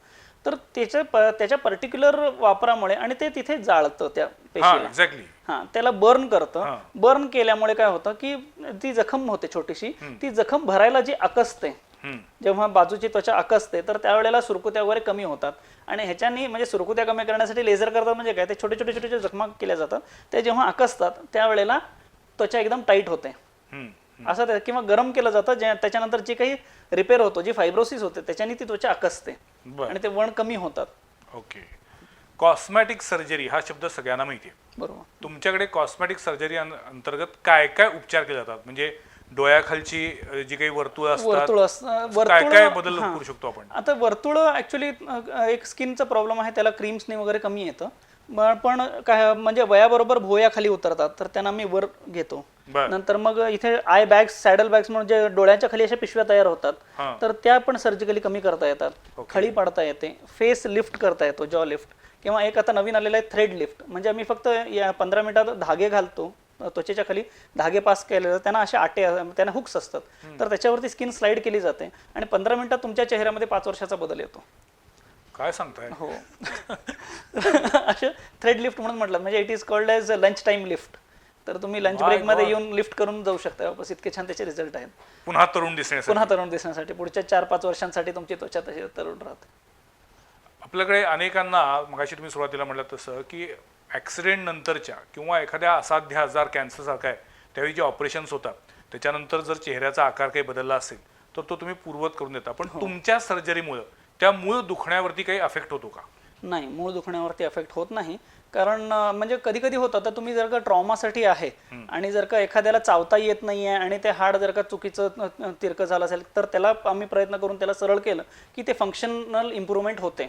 तर त्याच्या पर्टिक्युलर वापरामुळे आणि ते तिथे जाळतं त्या पेशीला. त्याला बर्न करतं. बर्न केल्यामुळे काय होतं की ती जखम होते छोटीशी, ती जखम भरायला जी आकसते, जेव्हा बाजूची त्वचा आकसते तर त्यावेळेला सुरकुत्या वगैरे कमी होतात. आणि ह्याच्यानी म्हणजे सुरकुत्या कमी करण्यासाठी लेझर करतात म्हणजे काय, ते छोटे छोटे जखमा केल्या जातात. ते जेव्हा आकसतात त्यावेळेला त्वचा एकदम टाईट होते असं, किंवा गरम केलं जातं त्याच्यानंतर जे काही रिपेअर होतो, जी फायब्रोसिस होते त्याच्याने ती त्वचा आकसते आणि ते वण कमी होतात. ओके. कॉस्मॅटिक सर्जरी हा शब्द सगळ्यांना माहिती आहे. बरोबर. तुमच्याकडे कॉस्मॅटिक सर्जरी अंतर्गत काय काय उपचार केले जातात? म्हणजे डोळ्याखालची जी काही वर्तुळ असतात, काय बदल करू शकतो आपण? आता वर्तुळ ऍक्च्युली एक स्किनचा प्रॉब्लेम आहे, त्याला क्रीम्सने वगैरे कमी येतं. पण काय म्हणजे वयाबरोबर भोया खाली उतरतात तर त्यांना मी वर घेतो. नंतर मग इथे आय बॅग्स, सॅडल बॅग्स म्हणून जे डोळ्याच्या खाली अशा पिशव्या तयार होतात तर त्या पण सर्जिकली कमी करता येतात. खळी पाडता येते, फेस लिफ्ट करता येतो, जॉ लिफ्ट, किंवा एक आता नवीन आलेलं आहे थ्रेड लिफ्ट. म्हणजे आम्ही फक्त 15 मिनिटात धागे घालतो त्वचेच्या खाली धागे पास केले जातात, त्यांना असे आटे, त्यांना हुक्स असतात, तर त्याच्यावरती स्किन स्लाइड केली जाते आणि 15 मिनिटात तुमच्या चेहऱ्यामध्ये 5 वर्षाचा बदल येतो. काय सांगताय? हो. असे थ्रेड लिफ्ट म्हणून म्हटलं, म्हणजे it is called as lunch time lift. तर तुम्ही लंच ब्रेकमध्ये येऊन लिफ्ट करून जाऊ शकता वापस. इतके छान त्याचे रिझल्ट आहेत. पुन्हा तरुण दिसण्यासाठी. पुन्हा तरुण दिसण्यासाठी पुढच्या 4-5 वर्षांसाठी तुमची त्वचा तशी तरुण राहते. आपल्याकडे अनेकांना, मगाशी तुम्ही सुरुवातीला म्हटलं तसं की ॲक्सिडेंट नंतरच्या किंवा एखाद्या असाध्य आजार कॅन्सरसारखा आहे त्यावेळी जे ऑपरेशन्स होतात त्याच्यानंतर जर चेहऱ्याचा आकार काही बदलला असेल तर तो तुम्ही पूर्ववत करून देता, पण तुमच्या सर्जरीमुळे त्या मूळ दुखण्यावरती काही अफेक्ट होतो का? नाही, मूळ दुखण्यावरती अफेक्ट होत नाही. कारण म्हणजे कधी कधी होतं, तर तुम्ही जर का ट्रॉमासाठी आहे आणि जर का एखाद्याला चावता येत नाही आहे आणि ते हाड जर का चुकीचं तिरकं झालं असेल तर त्याला आम्ही प्रयत्न करून त्याला सरळ केलं की ते फंक्शनल इम्प्रूव्हमेंट होते.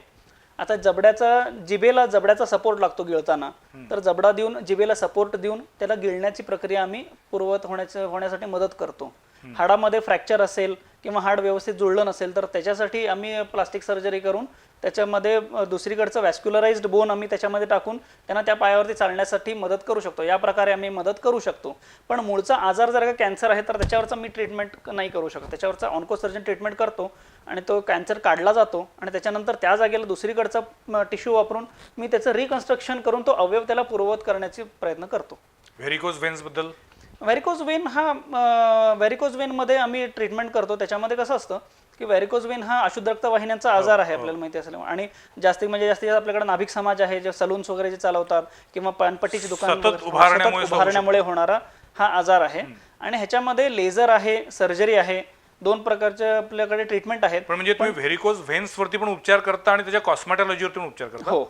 आता जबड्याचा सपोर्ट लागतो गिळताना, तर जबडा देऊन जिभेला सपोर्ट देऊन त्याला गिळण्याची प्रक्रिया आम्ही पूर्ववत होण्यासाठी मदत करतो. हाडामध्ये फ्रॅक्चर असेल किंवा हाड व्यवस्थित जुळलं नसेल तर त्याच्यासाठी आम्ही प्लास्टिक सर्जरी करून त्याच्यामध्ये दुसरीकडचं वॅस्क्युलराइज्ड बोन आम्ही त्याच्यामध्ये टाकून त्यांना त्या पायावरती चालण्यासाठी मदत करू शकतो. या प्रकारे आम्ही मदत करू शकतो. पण मूळचा आजार जर का कॅन्सर आहे तर त्याच्यावरचा मी ट्रीटमेंट नाही करू शकत. त्याच्यावरचा ऑन्कोसर्जन ट्रीटमेंट करतो आणि तो कॅन्सर काढला जातो आणि त्याच्यानंतर त्या जागेला दुसरीकडचा टिश्यू वापरून मी त्याचं रिकन्स्ट्रक्शन करून तो अवयव त्याला पूर्ववत करण्याचे प्रयत्न करतो. व्हेरिकोज व्हेन्स बद्दल? व्हेरिकोज वेन मध्ये आम्ही ट्रीटमेंट करतो. त्याच्यामध्ये कसं असतं की व्हेरिकोज वेन हा अशुद्ध रक्तवाहिन्यांचा आजार आहे आपल्याला माहिती असल्यामुळे, आणि जास्तीत आपल्याकडे नाभिक समाज आहे जे सलून्स वगैरे जे चालवतात किंवा पानपट्टीची दुकान उभारण्यामुळे होणारा हा आजार आहे. आणि ह्याच्यामध्ये लेझर आहे, सर्जरी आहे, 2 प्रकारचे आपल्याकडे ट्रीटमेंट आहेत. पण म्हणजे तुम्ही व्हेरिकोज व्हेन्स वरती पण उपचार करता आणि त्याच्या कॉस्मेटॉलॉजीवरती पण उपचार करता? हो.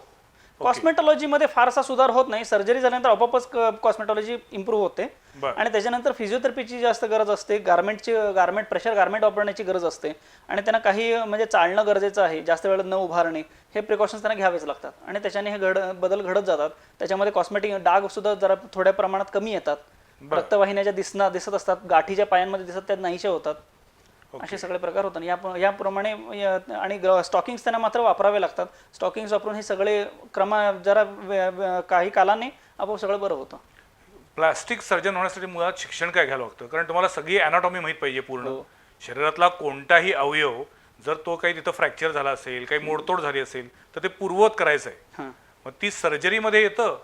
कॉस्मेटॉलॉजीमध्ये फारसा सुधार होत नाही. सर्जरी झाल्यानंतर आपोआपच कॉस्मेटॉलॉजी इम्प्रूव्ह होते आणि त्याच्यानंतर फिजिओथेरपीची जास्त गरज असते, प्रेशर गार्मेंट वापरण्याची गरज असते आणि त्यांना काही म्हणजे चालणं गरजेचं आहे, जास्त वेळ न उभारणे, हे प्रिकॉशन्स त्यांना घ्यावेच लागतात आणि त्याच्याने हे बदल घडत जातात. त्याच्यामध्ये कॉस्मेटिक डाग सुद्धा जरा थोड्या प्रमाणात कमी येतात. रक्तवाहिन्या ज्या दिसत असतात, गाठीच्या पायांमध्ये दिसत, त्या नाहीशा होतात. असे सगळे प्रकार होतात. याप्रमाणे आणि स्टॉकिंग्स त्यांना मात्र वापरावे लागतात. स्टॉकिंग्स वापरून हे सगळे जरा काही कालाने आपोआप सगळं बरं होतं. प्लास्टिक सर्जन होण्यासाठी मुळात शिक्षण काय घ्यावं लागतं? कारण तुम्हाला सगळी अॅनाटॉमी माहीत पाहिजे पूर्ण. शरीरातला कोणताही अवयव जर तो काही तिथं फ्रॅक्चर झाला असेल, काही मोडतोड झाली असेल तर ते पूर्ववत करायचं आहे. मग ती सर्जरीमध्ये येतं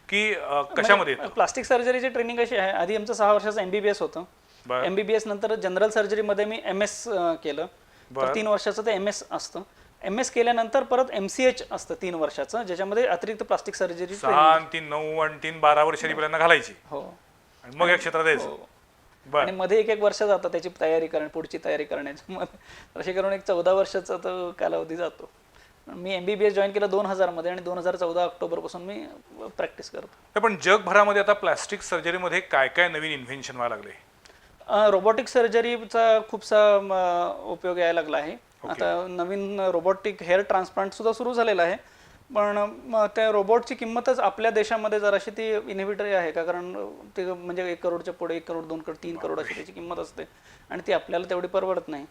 की कशामध्ये येतं? प्लास्टिक सर्जरीची ट्रेनिंग अशी आहे, आधी आमचं 6 वर्षाचं MBBS होतं. MBBS नंतर जनरल सर्जरीमध्ये मी MS केलं, तर 3 वर्षाचं ते MS असतं. MS केल्यानंतर परत MCH असतं 3 वर्षाचं, ज्याच्यामध्ये अतिरिक्त प्लास्टिक सर्जरी 6 आणि 3 9 आणि 3 12 वर्षांनी पहिल्यांदा घालायची. हो. आणि मग या क्षेत्रात यायचं. आणि मध्ये 1 वर्ष जातं त्याची पुढची तयारी करण्याची. असे करून एक 14 वर्षाचा तो कालावधी जातो. मी MBBS जॉईन केलं 2000 मध्ये आणि 2014 ऑक्टोबरपासून मी प्रॅक्टिस करतो. पण जगभरामध्ये आता प्लास्टिक सर्जरीमध्ये काय काय नवीन इन्व्हेन्शन व्हायला लागले? रोबोटिक सर्जरीचा खूपसा उपयोग यायला लागला आहे. आता नवीन रोबोटिक हेअर ट्रान्सप्लांट सुद्धा सुरू झालेला आहे. पण त्या रोबोटची किंमतच आपल्या देशामध्ये जराशी ती इनहिबिटरी आहे का, कारण ते म्हणजे 1 करोडच्या पुढे 1 करोड 2 करोड 3 करोड अशी त्याची किंमत असते आणि ती आपल्याला तेवढी परवडत नाही.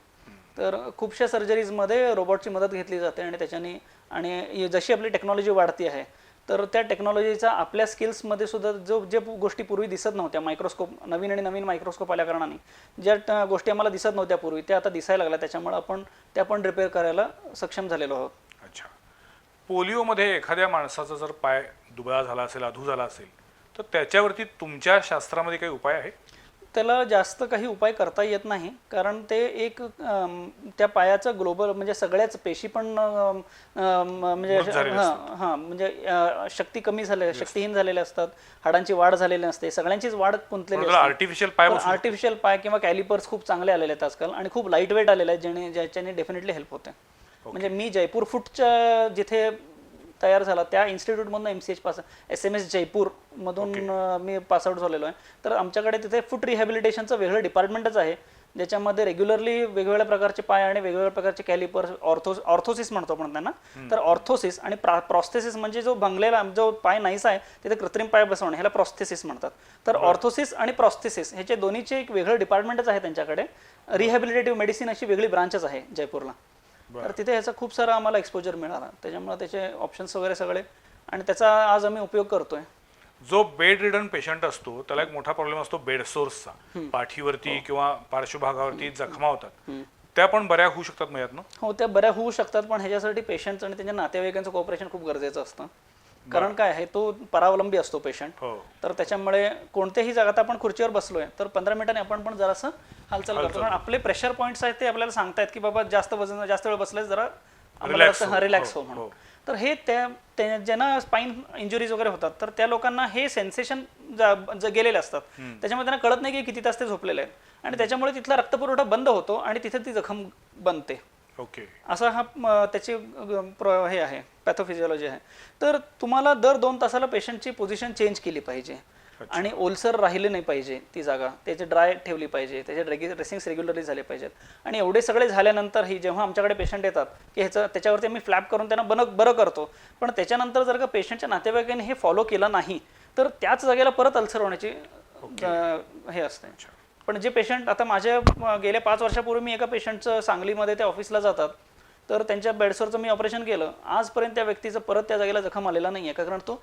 तर खूपशा सर्जरीजमध्ये रोबोटची मदत घेतली जाते आणि त्याच्याने, आणि जशी आपली टेक्नॉलॉजी वाढती आहे तर त्या टेक्नॉलॉजीचा आपल्या स्किल्समध्ये सुद्धा जे गोष्टी पूर्वी दिसत नव्हत्या, नवीन मायक्रोस्कोप आल्या कारणाने ज्या गोष्टी आम्हाला दिसत नव्हत्या पूर्वी, त्या आता दिसायला लागल्या. त्याच्यामुळे आपण त्या पण रिपेअर करायला सक्षम झालेलो आहोत. अच्छा. पोलिओमध्ये एखाद्या माणसाचा जर पाय दुबळा झाला असेल, अधू झाला असेल, तर त्याच्यावरती तुमच्या शास्त्रामध्ये काही उपाय आहे? त्याला जास्त काही उपाय करता येत नाही, कारण ते एक त्या पायाचं ग्लोबल म्हणजे सगळ्याच पेशी पण म्हणजे शक्तिहीन झालेल्या असतात, हाडांची वाढ झालेली नसते, सगळ्यांचीच वाढ कुंतलेली असते. आर्टिफिशियल पाय किंवा कॅलिपर्स खूप चांगले आलेले आहेत आजकाल आणि खूप लाईट वेट आलेले आहेत, ज्याच्याने डेफिनेटली हेल्प होते. म्हणजे मी जयपूर फूटच्या जिथे तयार झाला त्या इन्स्टिट्यूटमधून MCH पास SMS जयपूरमधून मी पासआउट झालेलो आहे. तर आमच्याकडे तिथे फूट रिहॅबिलिटेशनचं वेगळं डिपार्टमेंटच आहे, ज्याच्यामध्ये रेग्युलरली वेगवेगळ्या प्रकारचे पाय आणि वेगवेगळ्या प्रकारचे कॅलिपर्स, ऑर्थोसिस म्हणतो आपण त्यांना. तर ऑर्थोसिस आणि प्रॉस्थेसिस म्हणजे जो भंगलेला जो पाय नाहीसा आहे तिथे कृत्रिम पाय बसवणे, ह्याला प्रॉस्थेसिस म्हणतात. तर ऑर्थोसिस आणि प्रॉस्थेसिस ह्याचे दोन्हीचे एक वेगळं डिपार्टमेंटच आहे त्यांच्याकडे. रिहॅबिलिटेटिव्ह मेडिसिन अशी वेगळी ब्रांचच आहे जयपूरला. तर तिथे ह्याचा खूप सारा आम्हाला एक्सपोजर मिळाला, त्याच्यामुळे त्याचे ऑप्शन्स वगैरे सगळे, आणि त्याचा आज आम्ही उपयोग करतोय. जो बेड रिडन पेशंट असतो त्याला एक मोठा प्रॉब्लेम असतो बेड सोर्सचा, पाठीवरती किंवा पार्श्वभागावरती जखमा होतात, त्या पण बऱ्या होऊ शकतात मग यातनं? हो, त्या बऱ्या होऊ शकतात, पण ह्याच्यासाठी पेशंट आणि त्यांच्या नातेवाईकांचं कोऑपरेशन खूप गरजेचं असतं. कारण काय आहे, तो परावलंबी असतो पेशंट. हो. तर त्याच्यामुळे कोणत्याही जागात आपण खुर्चीवर बसलोय तर 15 मिनिटांनी आपण पण जरासं हालचाल करतो, कारण आपले प्रेशर पॉईंट्स आहेत ते आपल्याला सांगतायत की बाबा जास्त वजन जास्त वेळ बसल्यास जरा रिलॅक्स हो म्हणून. तर हे त्या ज्यांना स्पाईन इंजुरीज वगैरे होतात तर त्या लोकांना हे सेन्सेशन गेलेले असतात, त्याच्यामुळे त्यांना कळत नाही की किती तास ते झोपलेले आहेत आणि त्याच्यामुळे तिथला रक्तपुरवठा बंद होतो आणि तिथे ती जखम बनते. ओके. असा हा त्याची हे आहे, पॅथोफिजिओलॉजी आहे. तर तुम्हाला दर 2 तासाला पेशंटची पोझिशन चेंज केली पाहिजे आणि ओलसर राहिले नाही पाहिजे ती जागा, त्याची ड्राय ठेवली पाहिजे, त्याचे ड्रेसिंग्स रेग्युलरली झाले पाहिजेत. आणि एवढे सगळे झाल्यानंतर ही जेव्हा आमच्याकडे पेशंट येतात की त्याच्यावरती आम्ही फ्लॅप करून त्यांना बरं करतो, पण त्याच्यानंतर जर का पेशंटच्या नातेवाईकांनी हे फॉलो केलं नाही तर त्याच जागेला परत अल्सर होण्याची हे असते. पण जे पेशंट आता माझ्या गेल्या 5 वर्षापूर्वी मी एका पेशंटचं सांगलीमध्ये त्या ऑफिसला जातात, तर त्यांच्या बेडसवरचं मी ऑपरेशन केलं, आजपर्यंत त्या व्यक्तीचं परत त्या जागेला जखम आलेला नाही आहे, कारण तो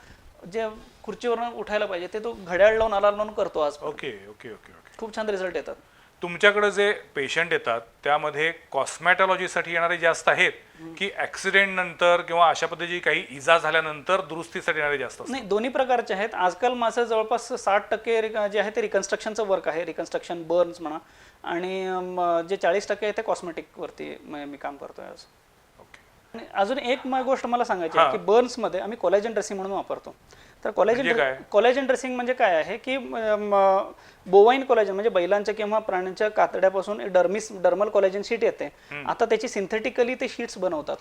जे खुर्चीवरून उठायला पाहिजे ते तो घड्याळ लावून अलार्म लावून करतो आज. Okay okay okay okay. खूप छान रिझल्ट येतात. तुमच्याकडे जे पेशंट येतात त्यामध्ये कॉस्मॅटॉलॉजीसाठी येणारे जास्त आहेत की ऍक्सिडेंट नंतर किंवा अशा पद्धतीची काही इजा झाल्यानंतर दुरुस्तीसाठी येणारे जास्त असतात? नाही, दोन्ही प्रकारचे आहेत. आजकाल माझं जवळपास 60% जे आहे ते रिकन्स्ट्रक्शनचं वर्क आहे, रिकन्स्ट्रक्शन बर्न्स म्हणा, आणि जे 40% आहे ते कॉस्मेटिकवरती मी काम करतोय आज. आणि अजून एक गोष्ट मला सांगायची आहे की बर्न्समध्ये आम्ही कोलॅजन ड्रेसिंग म्हणून वापरतो. तर कोलॅजन ड्रेसिंग म्हणजे काय आहे की बोवाईन कोलॅजन म्हणजे बैलांच्या किंवा प्राण्यांच्या कातड्यापासून डर्मल कोलॅजन शीट येते. आता त्याची सिंथेटिकली ते शीट्स बनवतात,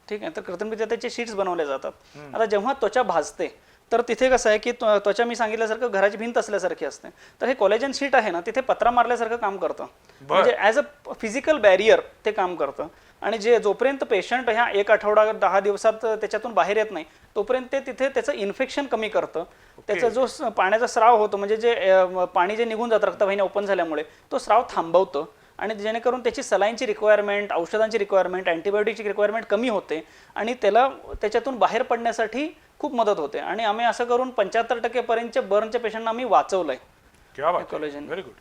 ठीक आहे. तर कृत्रिमरित्या त्याचे शीट्स बनवले जातात. आता जेव्हा त्वचा भाजते तर तिथे कसं आहे की त्वचा मी सांगितल्यासारखं घराची भिंत असल्यासारखी असते, तर हे कोलॅजन शीट आहे ना तिथे पत्रा मारल्यासारखं काम करतं, म्हणजे ॲज अ फिजिकल बॅरियर ते काम करतं. आणि जोपर्यंत पेशंट ह्या 1 आठवडा 10 दिवसात त्याच्यातून बाहेर येत नाही तोपर्यंत ते तिथे त्याचं इन्फेक्शन कमी करतं. त्याचा जो पाण्याचा स्राव होतो, म्हणजे जे पाणी जे निघून जातं रक्तवाहिन्या ओपन झाल्यामुळे, तो स्राव थांबवतं आणि जेणेकरून त्याची सलाईनची रिक्वायरमेंट, औषधांची रिक्वायरमेंट, अँटीबायोटिकची रिक्वायरमेंट कमी होते आणि त्याला त्याच्यातून बाहेर पडण्यासाठी खूप मदत होते. आणि आम्ही असं करून 75% पर्यंतच्या बर्नच्या पेशंटना आम्ही वाचवलंय. Very good.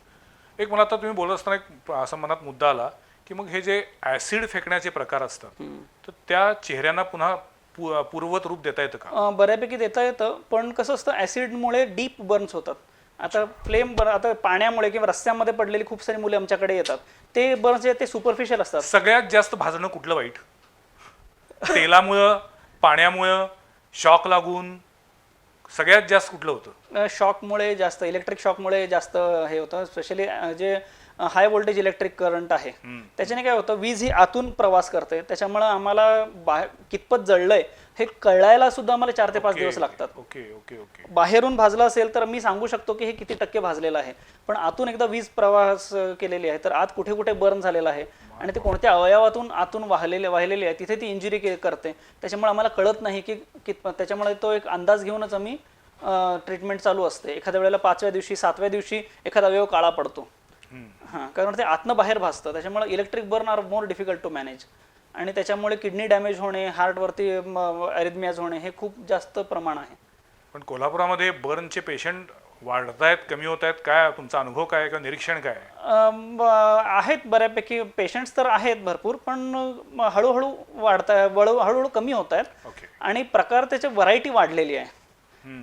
एक मला आता तुम्ही बोलत असताना एक असा मनात मुद्दा आला की मग हे जे ऍसिड फेकण्याचे प्रकार असतात तर त्या चेहऱ्यांना पुन्हा पूर्ववत रूप देता येतं का? बऱ्यापैकी देता येतं, पण कसं असतं ऍसिडमुळे डीप बर्न्स होतात. आता आता पाण्यामुळे किंवा रस्त्यामध्ये पडलेली खूप सारी मुले आमच्याकडे येतात, ते बर्न्स जे ते सुपरफिशियल असतात. सगळ्यात जास्त भाजणं कुठलं वाईट? तेलामुळं, पाण्यामुळं, शॉक लागून सगळ्यात जास्त कुठलं होतं? शॉकमुळे जास्त, इलेक्ट्रिक शॉकमुळे जास्त हे होतं. स्पेशली जे हाय व्होल्टेज इलेक्ट्रिक करंट आहे त्याच्याने काय होतं, वीज ही आतून प्रवास करते, त्याच्यामुळे आम्हाला कितपत जळलंय हे कळायला सुद्धा आम्हाला 4 ते 5 दिवस लागतात. Okay okay okay. बाहेरून भाजलं असेल तर मी सांगू शकतो की हे किती टक्के भाजलेलं आहे, पण आतून एकदा वीज प्रवास केलेली आहे तर आत कुठे कुठे बर्न झालेला आहे आणि ते कोणत्या अवयवातून आतून वाहिलेले आहे तिथे ती इंजुरी करते. त्याच्यामुळे आम्हाला कळत नाही की त्याच्यामुळे तो एक अंदाज घेऊनच आम्ही ट्रीटमेंट चालू असते. एखाद्या वेळेला 5व्या दिवशी 7व्या दिवशी एखादा अवयव काळा पडतो, हां, कारण ते आतनं बाहेर भासतं. त्याच्यामुळे electric burn are more difficult to manage आणि त्याच्यामुळे किडनी डॅमेज होणे, हार्टवरती अरिथमियाज होणे हे खूप जास्त प्रमाण आहे. पण कोल्हापुरामध्ये बर्नचे पेशंट वाढत आहेत, कमी होत आहेत, काय तुमचा अनुभव काय किंवा निरीक्षण काय? आहेत बऱ्यापैकी पेशंट्स तर आहेत भरपूर, पण हळूहळू वाढत आहे, हळूहळू कमी होत आहेत आणि प्रकार त्याची व्हरायटी वाढलेली आहे.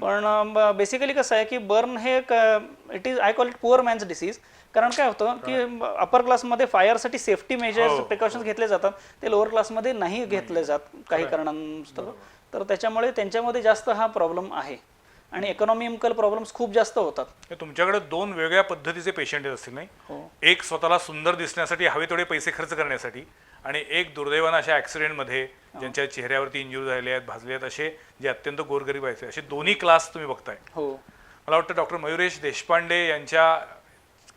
पण बेसिकली कसं आहे की बर्न हे it is I call it poor man's disease. कारण काय होतं की अपर क्लासमध्ये फायरसाठी सेफ्टी मेजर्स प्रिकॉशन्स घेतले जातात, ते लोअर क्लासमध्ये नाही घेतले जात काही कारणांस्तव. तर त्याच्यामुळे त्यांच्यामध्ये जास्त हा प्रॉब्लेम आहे आणि इकॉनॉमिकल प्रॉब्लेम्स खूप जास्त होतात. तुमच्याकडे 2 वेगळ्या पद्धतीचे पेशंट येत असतील नाही? एक स्वतःला सुंदर दिसण्यासाठी, हवे तेवढे पैसे खर्च करण्यासाठी, आणि एक दुर्दैवानं अशा ॲक्सिडेंटमध्ये ज्यांच्या चेहऱ्यावरती इंजुरी झाले आहेत, भाजले आहेत, असे जे अत्यंत गोरगरीब आहेत, असे दोन्ही क्लास तुम्ही बघताय. हो, मला वाटतं डॉक्टर मयुरेश देशपांडे यांच्या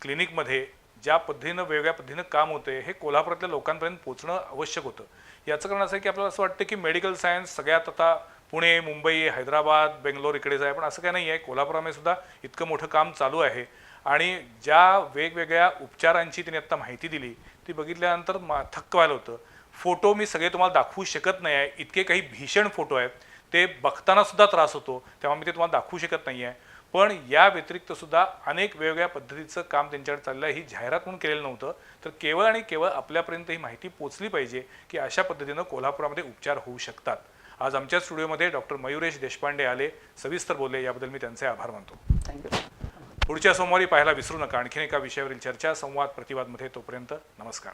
क्लिनिकमध्ये ज्या पद्धतीनं वेगळ्या पद्धतीनं काम होते हे कोल्हापुरातल्या लोकांपर्यंत पोहोचणं आवश्यक होतं. याचं कारण असं आहे की आपल्याला असं वाटतं की मेडिकल सायन्स सगळ्यात आता पुणे, मुंबई, हैदराबाद, बेंगलोर इकडेच आहे, पण असं काय नाही आहे. कोल्हापुरामध्ये सुद्धा इतकं मोठं काम चालू आहे आणि ज्या वेगवेगळ्या उपचारांची त्यांनी आत्ता माहिती दिली ती बघितल्यानंतर थक्क व्हायला होतं. फोटो मी सगळे तुम्हाला दाखवू शकत नाही आहे, इतके काही भीषण फोटो आहेत. ते बघताना सुद्धा त्रास होतो, तेव्हा मी ते तुम्हाला दाखवू शकत नाही आहे. पण या व्यतिरिक्त सुद्धा अनेक वेगवेगळ्या पद्धतीचं काम त्यांच्याकडे चाललं आहे. ही जाहिरात म्हणून केलेलं नव्हतं, तर केवळ आणि केवळ आपल्यापर्यंत ही माहिती पोचली पाहिजे की अशा पद्धतीनं कोल्हापुरामध्ये उपचार होऊ शकतात. आज आमच्या स्टुडिओमध्ये डॉक्टर मयुरेश देशपांडे आले, सविस्तर बोलले, याबद्दल मी त्यांचे आभार मानतो. थँक्यू. पुढच्या सोमवारी पाहायला विसरू नका आणखीन एका विषयावरील चर्चा, संवाद, प्रतिवादमध्ये. तोपर्यंत नमस्कार.